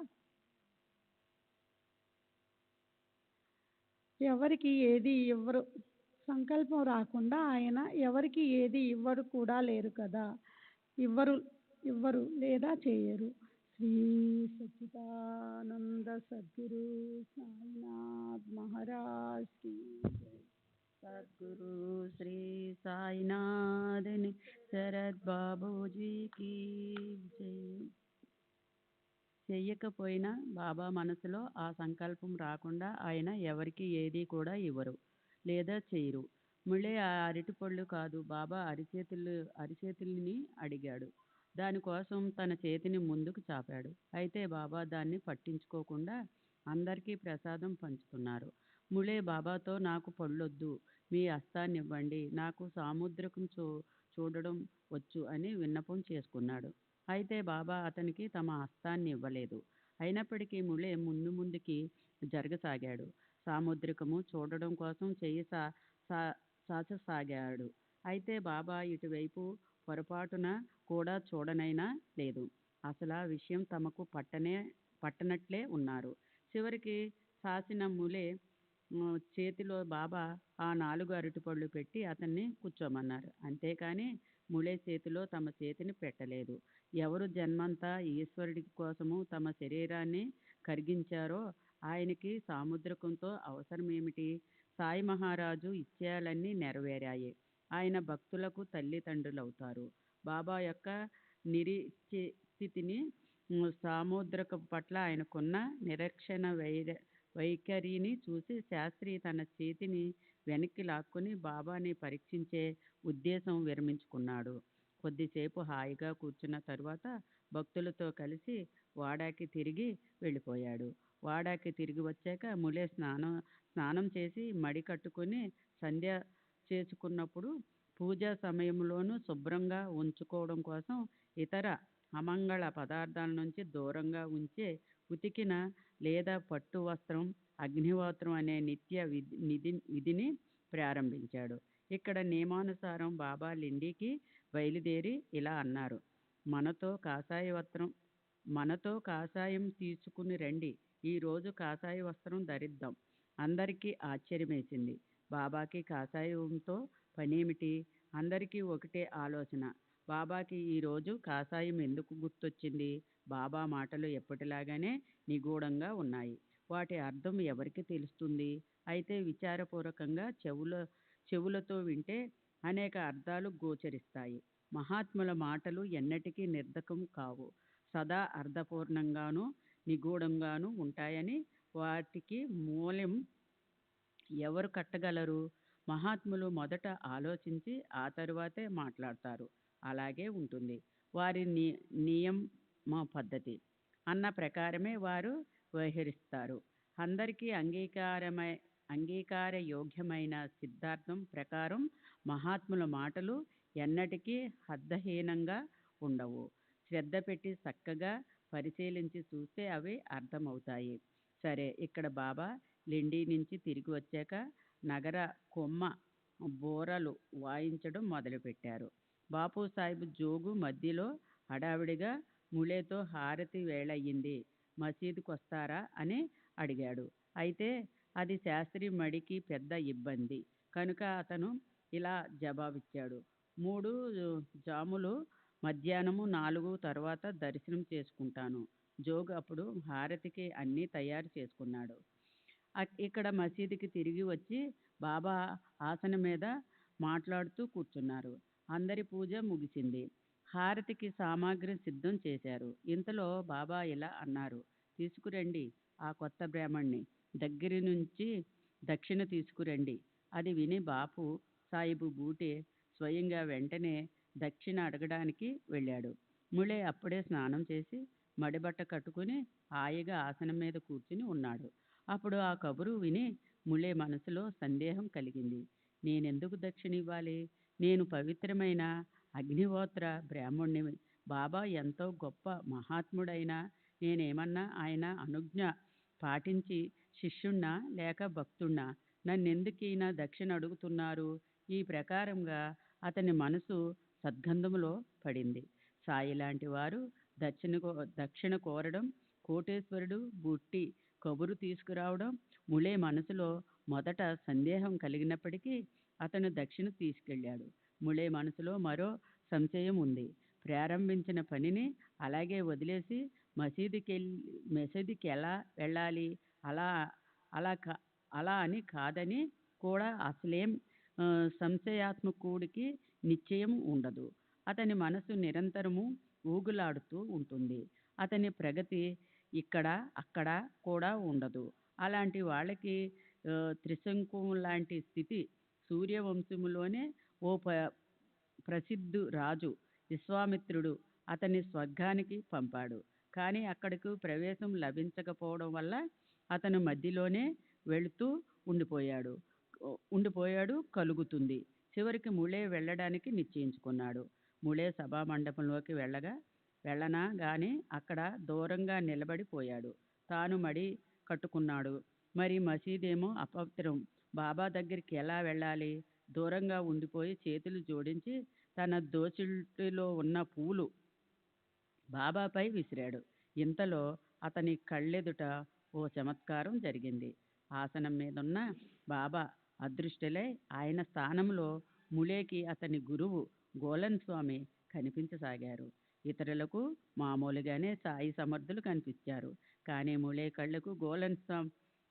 ఎవరికి ఏది ఇవ్వరు. సంకల్పం రాకుండా ఆయన ఎవరికి ఏది ఇవ్వరు కూడా లేరు కదా. ఇవ్వరు లేదా చేయరు. శ్రీ సచ్చిదానంద సద్గురు సాయినాథ్ మహారాజ్ కి జై. సద్గురు శ్రీ సాయినాథ్ శరత్ బాబూజీకి జై. చెయ్యకపోయినా బాబా మనసులో ఆ సంకల్పం రాకుండా ఆయన ఎవరికి ఏది కూడా ఇవ్వరు లేదా చేయరు. ముళ్ళే ఆ అరటిపళ్ళు కాదు, బాబా అరిచేతుల్ని అడిగాడు. దానికోసం తన చేతిని ముందుకు చాపాడు. అయితే బాబా దాన్ని పట్టించుకోకుండా అందరికీ ప్రసాదం పంచుతున్నారు. ముళ్ళే బాబాతో, నాకు పళ్ళొద్దు, మీ హస్తాన్నివ్వండి, నాకు సాముద్రికం చూడడం వచ్చు అని విన్నపం చేసుకున్నాడు. అయితే బాబా అతనికి తమ హస్తాన్ని ఇవ్వలేదు. అయినప్పటికీ ములే ముందు ముందుకి జరగసాగాడు. సాముద్రికము చూడడం కోసం చెయ్యి సాచసాగాడు. అయితే బాబా ఇటువైపు పొరపాటున కూడా చూడనైనా లేదు. అసలా విషయం తమకు పట్టనట్లే ఉన్నారు. చివరికి సాసిన ములే చేతిలో బాబా ఆ 4 అరటిపళ్ళు పెట్టి అతన్ని కూర్చోమన్నారు. అంతేకాని ములే చేతిలో తమ చేతిని పెట్టలేదు. ఎవరు జన్మంతా ఈశ్వరుడి కోసము తమ శరీరాన్ని కరిగించారో ఆయనకి సాముద్రికంతో అవసరమేమిటి? సాయి మహారాజు ఇచ్చేయాలన్నీ నెరవేరాయి. ఆయన భక్తులకు తల్లిదండ్రులవుతారు. బాబా యొక్క నిరిచితిని సాముద్రికం పట్ల ఆయనకున్న నిరక్షణ వైఖరిని చూసి శాస్త్రి తన చేతిని వెనక్కి లాక్కుని బాబాని పరీక్షించే ఉద్దేశం విరమించుకున్నాడు. కొద్దిసేపు హాయిగా కూర్చున్న తరువాత భక్తులతో కలిసి వాడాకి తిరిగి వెళ్ళిపోయాడు. వాడాకి తిరిగి వచ్చాక ములే స్నానం చేసి మడి కట్టుకుని సంధ్య చేసుకున్నప్పుడు పూజా సమయంలోనూ శుభ్రంగా ఉంచుకోవడం కోసం ఇతర అమంగళ పదార్థాల నుంచి దూరంగా ఉంచే ఉతికిన లేదా పట్టు వస్త్రం, అగ్నిహోత్రం అనే నిత్య విధిని ప్రారంభించాడు. ఇక్కడ నియమానుసారం బాబా లిండికి బయలుదేరి ఇలా అన్నారు: మనతో కాషాయం తీసుకుని రండి. ఈరోజు కాషాయ వస్త్రం ధరిద్దాం. అందరికీ ఆశ్చర్యమేసింది. బాబాకి కాషాయంతో పనేమిటి? అందరికీ ఒకటే ఆలోచన. బాబాకి ఈరోజు కాషాయం ఎందుకు గుర్తొచ్చింది? బాబా మాటలు ఎప్పటిలాగానే నిగూఢంగా ఉన్నాయి. వాటి అర్థం ఎవరికి తెలుస్తుంది? అయితే విచారపూర్వకంగా చెవులతో వింటే అనేక అర్థాలు గోచరిస్తాయి. మహాత్ముల మాటలు ఎన్నటికీ నిర్ధకం కావు. సదా అర్థపూర్ణంగానూ నిగూఢంగానూ ఉంటాయని వాటికి మూలం ఎవరు కట్టగలరు? మహాత్ములు మొదట ఆలోచించి ఆ తరువాతే మాట్లాడతారు. అలాగే ఉంటుంది వారి నియమ పద్ధతి. అన్న ప్రకారమే వారు వ్యవహరిస్తారు. అందరికీ అంగీకారయోగ్యమైన సిద్ధాంతం ప్రకారం మహాత్ముల మాటలు ఎన్నటికీ అర్థహీనంగా ఉండవు. శ్రద్ధ పెట్టి చక్కగా పరిశీలించి చూస్తే అవి అర్థమవుతాయి. సరే, ఇక్కడ బాబా లిండి నుంచి తిరిగి వచ్చాక నగర కొమ్మ బోరలు వాయించడం మొదలుపెట్టారు. బాపు సాహెబ్ జోగు మధ్యలో హడావిడిగా ములేతో హారతి వేళయింది, మసీదుకొస్తారా అని అడిగాడు. అయితే అది శాస్త్రి మడికి పెద్ద ఇబ్బంది కనుక అతను ఇలా జవాబిచ్చాడు: 3 జాములు మధ్యాహ్నము 4 తర్వాత దర్శనం చేసుకుంటాను. జోగ్ అప్పుడు హారతికి అన్నీ తయారు చేసుకున్నాడు. ఇక్కడ మసీదుకి తిరిగి వచ్చి బాబా ఆసనం మీద మాట్లాడుతూ కూర్చున్నారు. అందరి పూజ ముగిసింది. హారతికి సామాగ్రి సిద్ధం చేశారు. ఇంతలో బాబా ఇలా అన్నారు: తీసుకురండి ఆ కొత్త బ్రాహ్మణ్ణి, దగ్గరి నుంచి దక్షిణ తీసుకురండి. అది విని బాపు సాహిబు బూటే స్వయంగా వెంటనే దక్షిణ అడగడానికి వెళ్ళాడు. ములే అప్పుడే స్నానం చేసి మడిబట్ట కట్టుకుని హాయిగా ఆసనం మీద కూర్చుని ఉన్నాడు. అప్పుడు ఆ కబురు విని ములే మనసులో సందేహం కలిగింది. నేనెందుకు దక్షిణ ఇవ్వాలి? నేను పవిత్రమైన అగ్నిహోత్ర బ్రాహ్మణ్ణి. బాబా ఎంతో గొప్ప మహాత్ముడైనా నేనేమన్నా ఆయన అనుజ్ఞ పాటించి శిష్యుణ్ణా లేక భక్తుణ్ణా? నన్నెందుకు ఈయన దక్షిణ అడుగుతున్నారు? ఈ ప్రకారంగా అతని మనసు సద్గంధములో పడింది. సాయి లాంటి వారు దక్షిణ కోరడం, కోటేశ్వరుడు బుట్టి కబురు తీసుకురావడం ములే మనసులో మొదట సందేహం కలిగినప్పటికీ అతను దక్షిణ తీసుకెళ్ళాడు. ములే మనసులో మరో సంశయం ఉంది. ప్రారంభించిన పనిని అలాగే వదిలేసి మసీదుకి ఎలా వెళ్ళాలి? అలా అని కాదని కూడా అసలేం సంశయాత్మకుడికి నిశ్చయం ఉండదు. అతని మనసు నిరంతరము ఊగులాడుతూ ఉంటుంది. అతని ప్రగతి ఇక్కడ అక్కడ కూడా ఉండదు. అలాంటి వాళ్ళకి త్రిశంకు లాంటి స్థితి. సూర్యవంశములోనే ఓ ప్రసిద్ధు రాజు విశ్వామిత్రుడు అతన్ని స్వర్గానికి పంపాడు. కానీ అక్కడకు ప్రవేశం లభించకపోవడం వల్ల అతను మధ్యలోనే వెళుతూ ఉండిపోయాడు కలుగుతుంది. చివరికి ములే వెళ్ళడానికి నిశ్చయించుకున్నాడు. ములే సభామండపంలోకి వెళ్ళగా వెళ్ళనా గాని అక్కడ దూరంగా నిలబడిపోయాడు. తాను మడి కట్టుకున్నాడు. మరి మసీదేమో అపవిత్రం. బాబా దగ్గరికి ఎలా వెళ్ళాలి? దూరంగా ఉండిపోయి చేతులు జోడించి తన దోసిటిలో ఉన్న పూలు బాబాపై విసిరాడు. ఇంతలో అతని కళ్ళెదుట ఓ చమత్కారం జరిగింది. ఆసనం మీదున్న బాబా అదృష్టలై ఆయన స్థానంలో ములేకి అతని గురువు గోలన్ స్వామి కనిపించసాగారు. ఇతరులకు మామూలుగానే సాయి సమర్థులు కనిపించారు. కానీ ములే కళ్ళకు గోలన్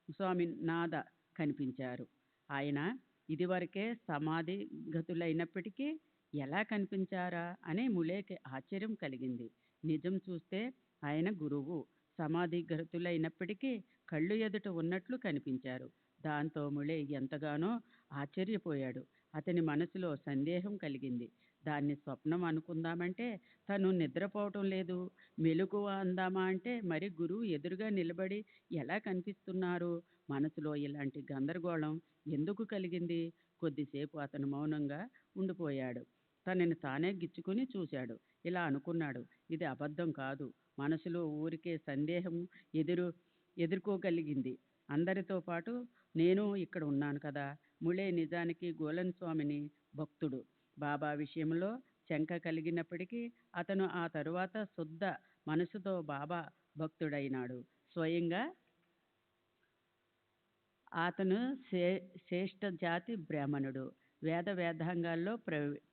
స్వామి నాద కనిపించారు. ఆయన ఇదివరకే సమాధి గతులైనప్పటికీ ఎలా కనిపించారా అని ములేకి ఆశ్చర్యం కలిగింది. నిజం చూస్తే ఆయన గురువు సమాధిగతులైనప్పటికీ కళ్ళు ఎదుట ఉన్నట్లు కనిపించారు. దాంతో ముళే ఎంతగానో ఆశ్చర్యపోయాడు. అతని మనసులో సందేహం కలిగింది. దాన్ని స్వప్నం అనుకుందామంటే తను నిద్రపోవటం లేదు, మెలకువ అందామా అంటే మరి గురువు ఎదురుగా నిలబడి ఎలా కనిపిస్తున్నారు? మనసులో ఇలాంటి గందరగోళం ఎందుకు కలిగింది? కొద్దిసేపు అతను మౌనంగా ఉండిపోయాడు. తనని తానే గిచ్చుకుని చూశాడు. ఇలా అనుకున్నాడు, ఇది అబద్ధం కాదు. మనసులో ఊరికే సందేహం ఎదుర్కోగలిగింది. అందరితో పాటు నేను ఇక్కడ ఉన్నాను కదా. ముళే నిజానికి గోలన్ స్వామిని భక్తుడు. బాబా విషయంలో శంక కలిగినప్పటికీ అతను ఆ తరువాత శుద్ధ మనసుతో బాబా భక్తుడైనాడు. స్వయంగా అతను శ్రేష్ఠ జాతి బ్రాహ్మణుడు. వేదాంగాల్లో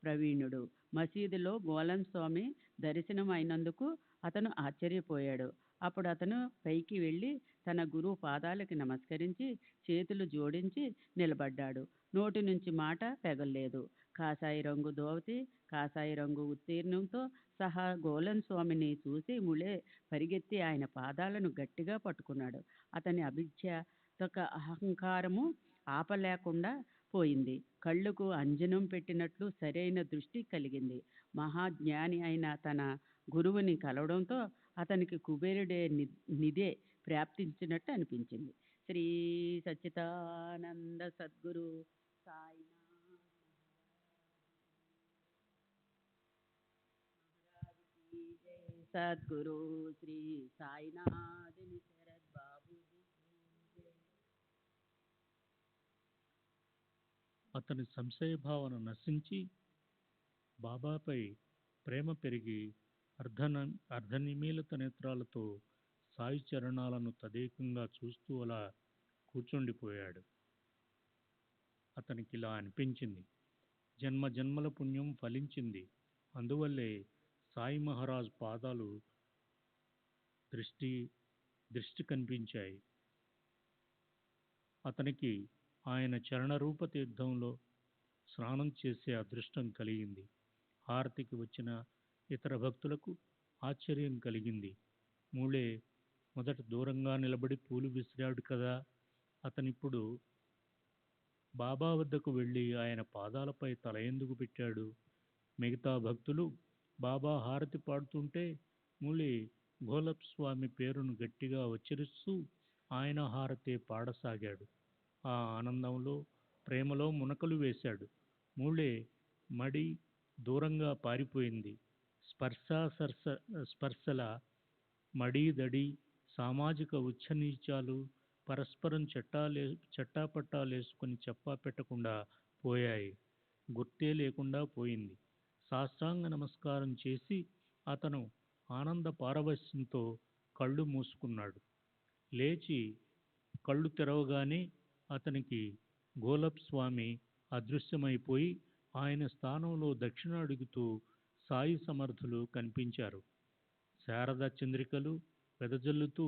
ప్రవీణుడు. మసీదులో గోలన్ స్వామి దర్శనం అయినందుకు అతను ఆశ్చర్యపోయాడు. అప్పుడు అతను పైకి వెళ్ళి తన గురువు పాదాలకి నమస్కరించి చేతులు జోడించి నిలబడ్డాడు. నోటి నుంచి మాట పెగల్లేదు. కాషాయ రంగు ధోవతి, కాషాయ రంగు ఉత్తీర్ణంతో సహా గోలన్ స్వామిని చూసి ముళే పరిగెత్తి ఆయన పాదాలను గట్టిగా పట్టుకున్నాడు. అతని అభిజ్ఞాతక అహంకారము ఆపలేకుండా పోయింది. కళ్ళకు అంజనం పెట్టినట్లు సరైన దృష్టి కలిగింది. మహాజ్ఞాని అయిన తన గురువుని కలవడంతో అతనికి కుబేరుడే నిదే ప్రాప్తించినట్టు అనిపించింది. శ్రీ సచ్చిదానంద సద్గురు సాయినాథ్ की जय। सद्गुरु श्री साईनाथ शरद बाबू की जय। అతని సంశయ భావన నశించి బాబాపై ప్రేమ పెరిగి అర్ధనిమీలిత నేత్రాలతో సాయి చరణాలను తదేకంగా చూస్తూ అలా కూర్చుండిపోయాడు. అతనికి ఇలా అనిపించింది, జన్మ జన్మల పుణ్యం ఫలించింది. అందువల్లే సాయి మహారాజ్ పాదాలు దృష్టి కనిపించాయి. అతనికి ఆయన చరణరూప తీర్థంలో స్నానం చేసే అదృష్టం కలిగింది. హారతికి వచ్చిన ఇతర భక్తులకు ఆశ్చర్యం కలిగింది. మూళే మొదట దూరంగా నిలబడి పూలు విసిరాడు కదా, అతనిప్పుడు బాబా వద్దకు వెళ్ళి ఆయన పాదాలపై తల ఎందుకు పెట్టాడు? మిగతా భక్తులు బాబా హారతి పాడుతుంటే మూళే గోలప్ స్వామి పేరును గట్టిగా ఉచ్చరిస్తూ ఆయన హారతే పాడసాగాడు. ఆ ఆనందంలో ప్రేమలో మునకలు వేశాడు. మూళే మడి దూరంగా పారిపోయింది. స్పర్శల మడీదడి, సామాజిక ఉచ్చనీచాలు పరస్పరం చట్టాపట్టాలేసుకుని చెప్పా పెట్టకుండా పోయాయి. గుర్తే లేకుండా పోయింది. సాష్టాంగ నమస్కారం చేసి అతను ఆనంద పారవశ్యంతో కళ్ళు మూసుకున్నాడు. లేచి కళ్ళు తెరవగానే అతనికి గోలప్ స్వామి అదృశ్యమైపోయి ఆయన స్థానంలో దక్షిణ అడుగుతూ సాయి సమర్థులు కనిపించారు. శారద చంద్రికలు వెదజల్లుతూ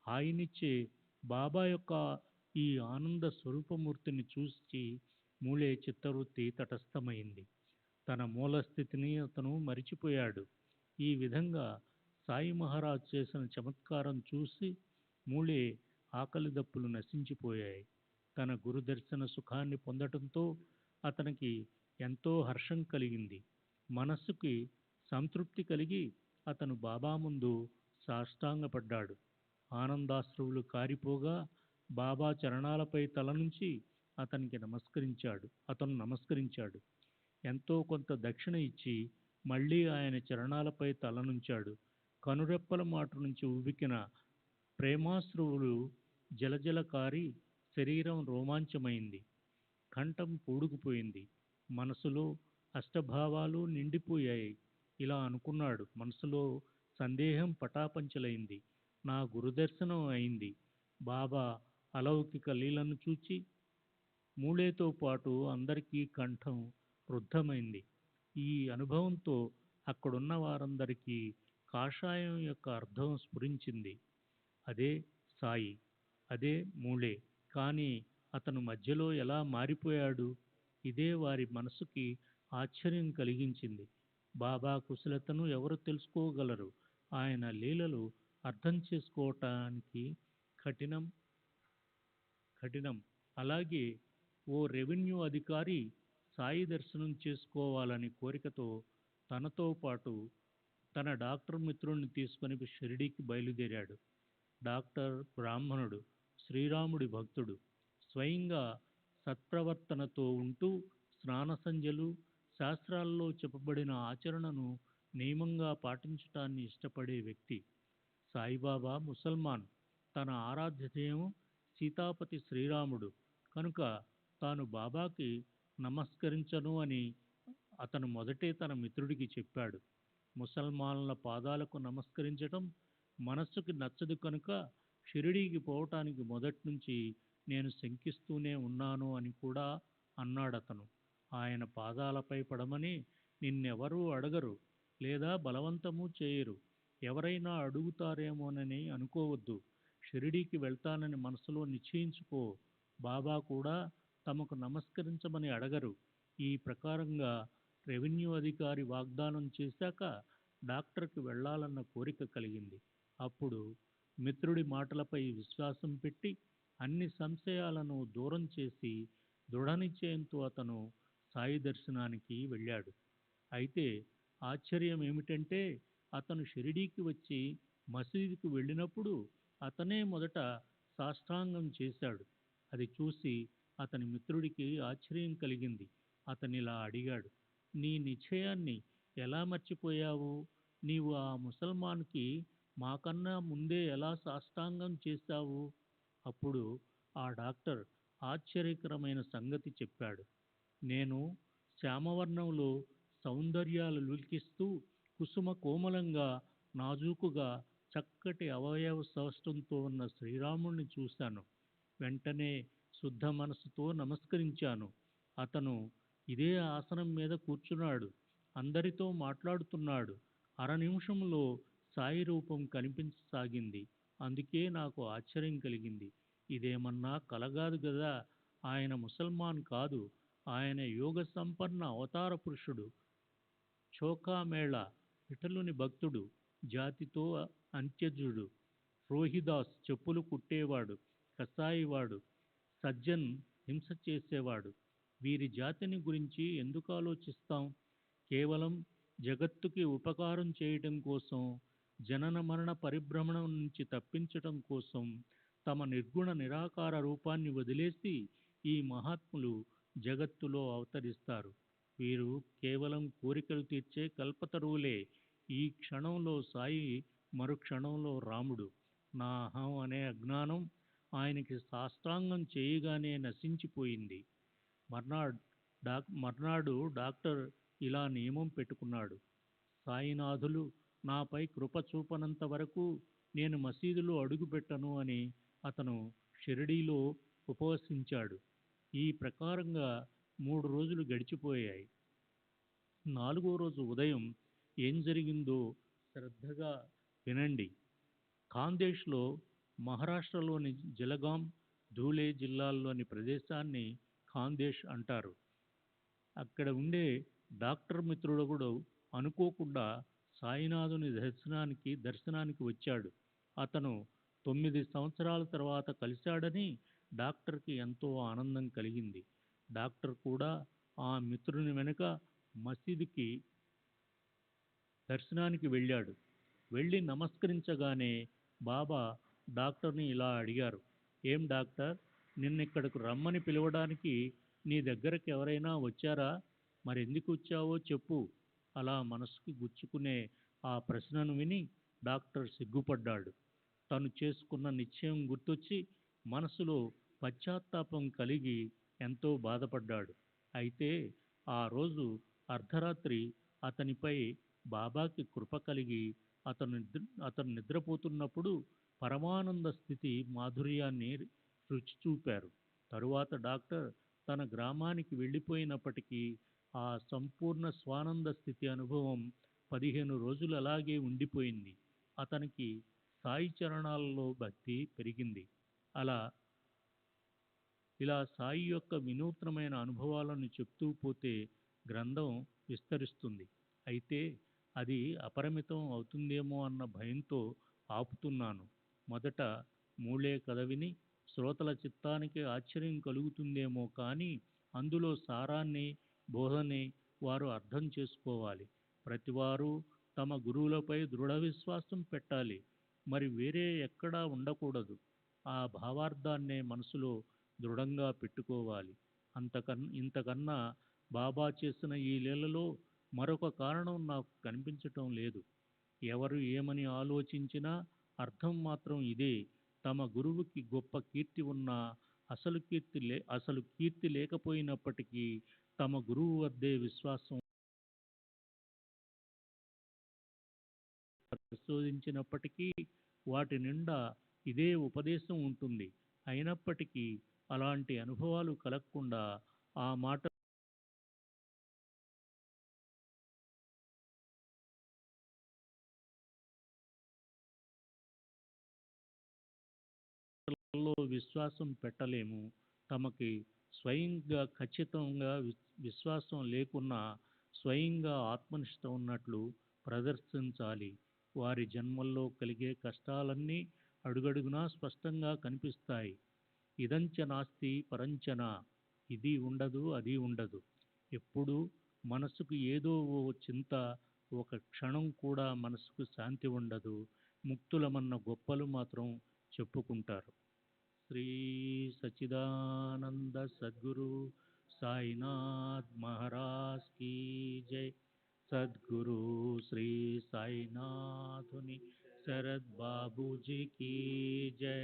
హాయినిచ్చే బాబా యొక్క ఈ ఆనంద స్వరూపమూర్తిని చూసి మూళే చిత్తవృత్తి తటస్థమైంది. తన మూల స్థితిని అతను మరిచిపోయాడు. ఈ విధంగా సాయి మహారాజ్ చేసిన చమత్కారం చూసి మూళే ఆకలి దప్పులు నశించిపోయాయి. తన గురుదర్శన సుఖాన్ని పొందటంతో అతనికి ఎంతో హర్షం కలిగింది. మనస్సుకి సంతృప్తి కలిగి అతను బాబా ముందు సాష్టాంగపడ్డాడు. ఆనందాశ్రువులు కారిపోగా బాబా చరణాలపై తల నుంచి అతను నమస్కరించాడు. ఎంతో కొంత దక్షిణ ఇచ్చి మళ్ళీ ఆయన చరణాలపై తలనుంచాడు. కనురెప్పల మాటు నుంచి ఉబికిన ప్రేమాశ్రువులు జలజల కారి శరీరం రోమాంచమైంది. కంఠం పూడుకుపోయింది. మనసులో అష్టభావాలు నిండిపోయాయి. ఇలా అనుకున్నాడు. మనసులో సందేహం పటాపంచలైంది. నా గురుదర్శనం అయింది. బాబా అలౌకిక లీలను చూచి మూళేతో పాటు అందరికీ కంఠం రుద్ధమైంది. ఈ అనుభవంతో అక్కడున్న వారందరికీ కాషాయం యొక్క అర్థం స్ఫురించింది. అదే సాయి, అదే మూళే. కానీ అతను మధ్యలో ఎలా మారిపోయాడు? ఇదే వారి మనసుకి ఆశ్చర్యం కలిగించింది. బాబా కుశలతను ఎవరు తెలుసుకోగలరు? ఆయన లీలలు అర్థం చేసుకోవటానికి కఠినం కఠినం. అలాగే ఓ రెవెన్యూ అధికారి సాయి దర్శనం చేసుకోవాలని కోరికతో తనతో పాటు తన డాక్టర్ మిత్రుడిని తీసుకొని షిరిడీకి బయలుదేరాడు. డాక్టర్ బ్రాహ్మణుడు, శ్రీరాముడి భక్తుడు, స్వయంగా సత్ప్రవర్తనతో ఉంటూ స్నాన సంధ్యలు, శాస్త్రాల్లో చెప్పబడిన ఆచరణను నియమంగా పాటించటాన్ని ఇష్టపడే వ్యక్తి. సాయిబాబా ముసల్మాన్. తన ఆరాధ్య దైవం సీతాపతి శ్రీరాముడు కనుక తాను బాబాకి నమస్కరించను అని అతను మొదటే తన మిత్రుడికి చెప్పాడు. ముసల్మాన్ల పాదాలకు నమస్కరించటం మనస్సుకి నచ్చదు కనుక షిరిడీకి పోవటానికి మొదటి నుంచి నేను శంకిస్తూనే ఉన్నాను అని కూడా అన్నాడతను. ఆయన పాదాలపై పడమని నిన్నెవరూ అడగరు, లేదా బలవంతము చేయరు. ఎవరైనా అడుగుతారేమోనని అనుకోవద్దు. షిరిడీకి వెళ్తానని మనసులో నిశ్చయించుకో. బాబా కూడా తమకు నమస్కరించమని అడగరు. ఈ ప్రకారంగా రెవెన్యూ అధికారి వాగ్దానం చేశాక డాక్టర్కి వెళ్ళాలన్న కోరిక కలిగింది. అప్పుడు మిత్రుడి మాటలపై విశ్వాసం పెట్టి అన్ని సంశయాలను దూరం చేసి దృఢనిశ్చయంతో అతను సాయి దర్శనానికి వెళ్ళాడు. అయితే ఆశ్చర్యం ఏమిటంటే అతను షిరిడీకి వచ్చి మసీదుకు వెళ్ళినప్పుడు అతనే మొదట సాష్టాంగం చేశాడు. అది చూసి అతని మిత్రుడికి ఆశ్చర్యం కలిగింది. అతనిలా అడిగాడు, నీ నిశ్చయాన్ని ఎలా మర్చిపోయావు? నీవు ఆ ముసల్మాన్కి మాకన్నా ముందే ఎలా సాష్టాంగం చేశావు? అప్పుడు ఆ డాక్టర్ ఆశ్చర్యకరమైన సంగతి చెప్పాడు. నేను శ్యామవర్ణంలో సౌందర్యాలు లుల్కిస్తూ కుసుమ కోమలంగా, నాజూకుగా, చక్కటి అవయవ సౌష్టంతో ఉన్న శ్రీరాముణ్ణి చూశాను. వెంటనే శుద్ధ మనసుతో నమస్కరించాను. అతను ఇదే ఆసనం మీద కూర్చున్నాడు. అందరితో మాట్లాడుతున్నాడు. అర నిమిషంలో సాయి రూపం కనిపించసాగింది. అందుకే నాకు ఆశ్చర్యం కలిగింది. ఇదేమన్నా కలగాదు గదా? ఆయన ముసల్మాన్ కాదు. ఆయన యోగ సంపన్న అవతార పురుషుడు. చోకామేళ విఠలుని భక్తుడు, జాతితో అంత్యజుడు. రోహిదాస్ చెప్పులు కుట్టేవాడు, కసాయివాడు, సజ్జన్ హింస చేసేవాడు. వీరి జాతిని గురించి ఎందుకు ఆలోచిస్తాం? కేవలం జగత్తుకి ఉపకారం చేయటం కోసం, జనన మరణ పరిభ్రమణం నుంచి తప్పించటం కోసం తమ నిర్గుణ నిరాకార రూపాన్ని వదిలేసి ఈ మహాత్ములు జగత్తులో అవతరిస్తారు. వీరు కేవలం కోరికలు తీర్చే కల్పతరువులే. ఈ క్షణంలో సాయి, మరుక్షణంలో రాముడు. నా అహం అనే అజ్ఞానం ఆయనకి సాష్టాంగం చేయగానే నశించిపోయింది. మర్నాడు డాక్టర్ ఇలా నియమం పెట్టుకున్నాడు. సాయినాథులు నాపై కృప చూపనంత వరకు నేను మసీదులో అడుగుపెట్టను అని అతను షిరిడీలో ఉపవసించాడు. ఈ ప్రకారంగా 3 రోజులు గడిచిపోయాయి. 4వ రోజు ఉదయం ఏం జరిగిందో శ్రద్ధగా వినండి. ఖాందేశ్లో, మహారాష్ట్రలోని జలగాం, ధూలే జిల్లాల్లోని ప్రదేశాన్ని ఖాందేశ్ అంటారు. అక్కడ ఉండే డాక్టర్ మిత్రుడు అనుకోకుండా సాయినాథుని దర్శనానికి వచ్చాడు. అతను 9 సంవత్సరాల తర్వాత కలిశాడని డాక్టర్కి ఎంతో ఆనందం కలిగింది. డాక్టర్ కూడా ఆ మిత్రుని వెనుక మసీదుకి దర్శనానికి వెళ్ళాడు. వెళ్ళి నమస్కరించగానే బాబా డాక్టర్ని ఇలా అడిగారు, ఏం డాక్టర్, నిన్నిక్కడకు రమ్మని పిలవడానికి నీ దగ్గరకు ఎవరైనా వచ్చారా? మరెందుకు వచ్చావో చెప్పు. అలా మనసుకి గుచ్చుకునే ఆ ప్రశ్నను విని డాక్టర్ సిగ్గుపడ్డాడు. తను చేసుకున్న నిశ్చయం గుర్తొచ్చి మనసులో పశ్చాత్తాపం కలిగి ఎంతో బాధపడ్డాడు. అయితే ఆ రోజు అర్ధరాత్రి అతనిపై బాబాకి కృప కలిగి అతను నిద్రపోతున్నప్పుడు పరమానంద స్థితి మాధుర్యాన్ని రుచి చూపారు. తరువాత డాక్టర్ తన గ్రామానికి వెళ్ళిపోయినప్పటికీ ఆ సంపూర్ణ స్వానంద స్థితి అనుభవం 15 రోజులు అలాగే ఉండిపోయింది. అతనికి సాయి చరణాలలో భక్తి పెరిగింది. అలా ఇలా సాయి యొక్క వినూత్నమైన అనుభవాలను చెప్తూ పోతే గ్రంథం విస్తరిస్తుంది. అయితే అది అపరిమితం అవుతుందేమో అన్న భయంతో ఆపుతున్నాను. మొదట మూలే కథ విని శ్రోతల చిత్తానికి ఆశ్చర్యం కలుగుతుందేమో కానీ అందులో సారాన్ని, బోధని వారు అర్థం చేసుకోవాలి. ప్రతివారు తమ గురువులపై దృఢ విశ్వాసం పెట్టాలి. మరి వేరే ఎక్కడా ఉండకూడదు. ఆ భావార్థాన్నే మనసులో దృఢంగా పెట్టుకోవాలి. ఇంతకన్నా బాబా చేసిన ఈ లీలలో మరొక కారణం నాకు కనిపించటం లేదు. ఎవరు ఏమని ఆలోచించినా అర్థం మాత్రం ఇదే. తమ గురువుకి గొప్ప కీర్తి ఉన్నా అసలు కీర్తి లేకపోయినప్పటికీ తమ గురువు వద్దే విశ్వాసం పరిశోధించినప్పటికీ వాటి నిండా ఇదే ఉపదేశం ఉంటుంది. అయినప్పటికీ అలాంటి అనుభవాలు కలగకుండా ఆ మాటలలో విశ్వాసం పెట్టలేము. తమకి స్వయంగా ఖచ్చితంగా విశ్వాసం లేకున్నా స్వయంగా ఆత్మనిష్ట ఉన్నట్లు ప్రదర్శించాలి. వారి జన్మల్లో కలిగే కష్టాలన్నీ అడుగడుగునా స్పష్టంగా కనిపిస్తాయి. ఇదంచ నాస్తి పరంచన, ఇది ఉండదు అది ఉండదు. ఎప్పుడూ మనసుకు ఏదో ఓ చింత, ఒక క్షణం కూడా మనసుకు శాంతి ఉండదు. ముక్తులమన్న గొప్పలు మాత్రం చెప్పుకుంటారు. శ్రీ సచిదానంద సద్గురు సాయినాథ్ మహారాజ్ కీ జై. సద్గురు శ్రీ సాయినాథుని శరద్ బాబూజీ కీ జై.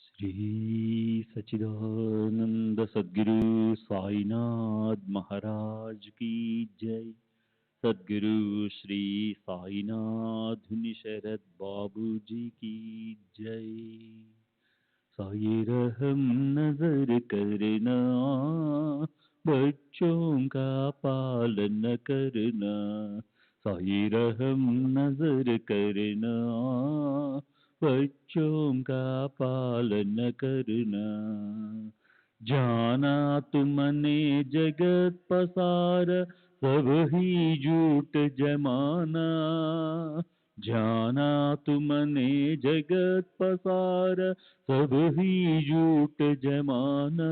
శ్రీ సచిదానంద సద్గురు సాయినాథ్ మహారాజ్ కీ జై. సద్గురు శ్రీ సాయినాథుని శరద్ బాబూజీ కీ జై. साई रहम नजर करना, बच्चों का पालन करना। साई रहम नजर करना, बच्चों का पालन करना। जाना तुमने जगत पसार, सब ही झूठ जमाना। जाना तुमने जगत पसार, सब ही झूठ जमाना।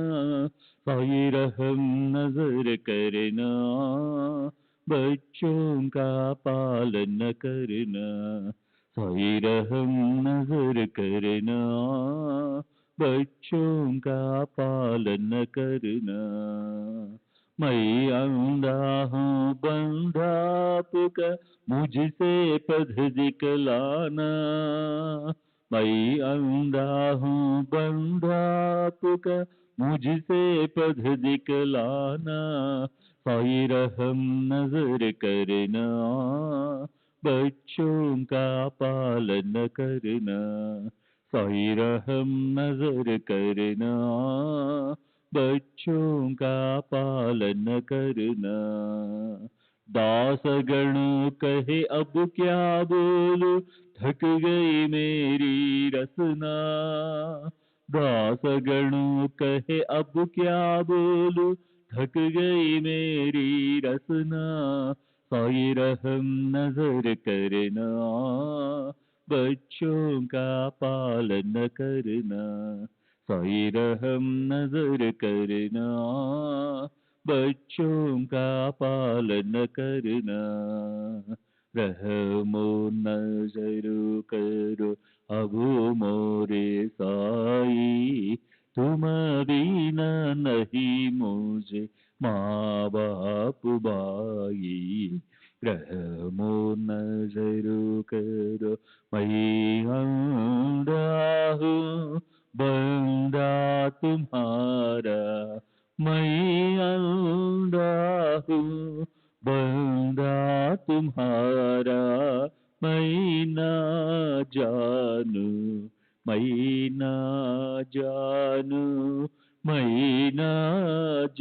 साई रहम नजर करना, बच्चों का पालन करना। साई रहम नजर करना, बच्चों का पालन करना। मैं अंधा हूँ बंधा आपका, मुझसे पथ दिखलाना। मैं अंधा हूँ बंधा आपका, मुझसे पथ दिखलाना। साई रहम नजर करना, बच्चों का पालन करना। साई रहम नजर करना, बच्चों का पालन करना। दास गण कहे अब क्या बोलूं, थक गई मेरी रसना। दास गण कहे अब क्या बोलूं, थक गई मेरी रसना। साई रहम नजर करना, बच्चों का पालन करना। साई रहम नजर करना, बच्चों का पालन करना। रहमो नजर करो अब मोरे साई, तुम बिना नहीं मुझे माँ बाप भाई। रहमो नजर करो मैं अंधा हूँ बंदा तुम्हारा। मैं अंधा हूँ बंदा तुम्हारा। मैं ना जानू, मैं ना जानू, मैं ना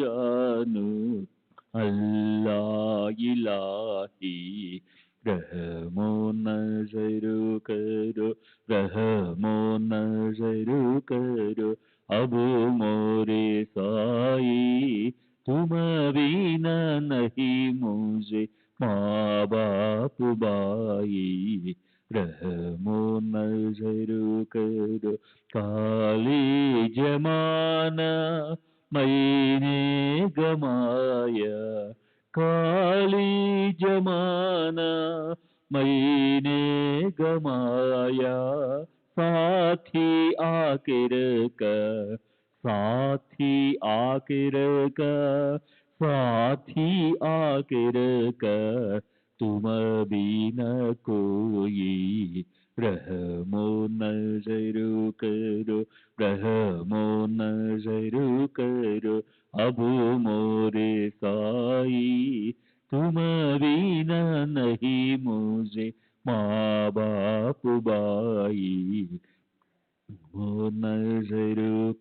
जानू अल्लाह इलाही। रहमो नजर करो, रहमो नजर करो अब मोरे साई, तुम बिना नहीं मुझे माँ बाप भाई। रहमो नजर करो काली जमाना मैंने गमाया। काली जमाना मैंने गमाया। साथी आखिर का, साथी आखिर का, साथी आखिर का तुम बिना कोई। रहमो नजर करो, रहमो नजर करो अब मोरे साई, तुम बिना नहीं मुझे माँ बाप भाई। वो नजर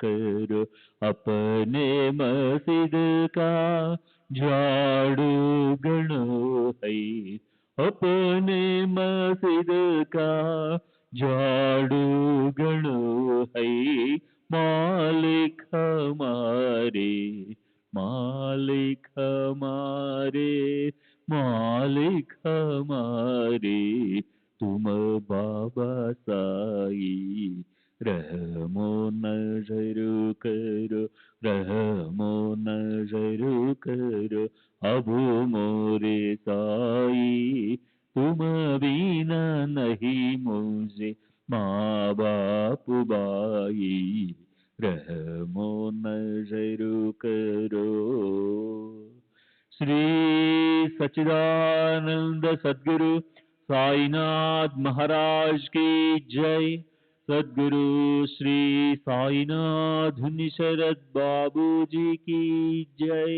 करो अपने मस्जिद का झाड़ू गणो है। अपने मस्जिद का झाड़ू गणो है। मालिक हमारे, मालिक हमारे, मालिक हमारे तुम बाबा साई। रहमो नजर करो, रहमो नजर करो अब मोरे साई, तुम बिना नहीं मुझे माँ बाप भाई। रहमो नजर करो। श्री सच्चिदानंद सद्गुरु साईनाथ महाराज की जय। सद्गुरु श्री साईनाथ शरद बाबू जी की जय।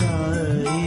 సాయి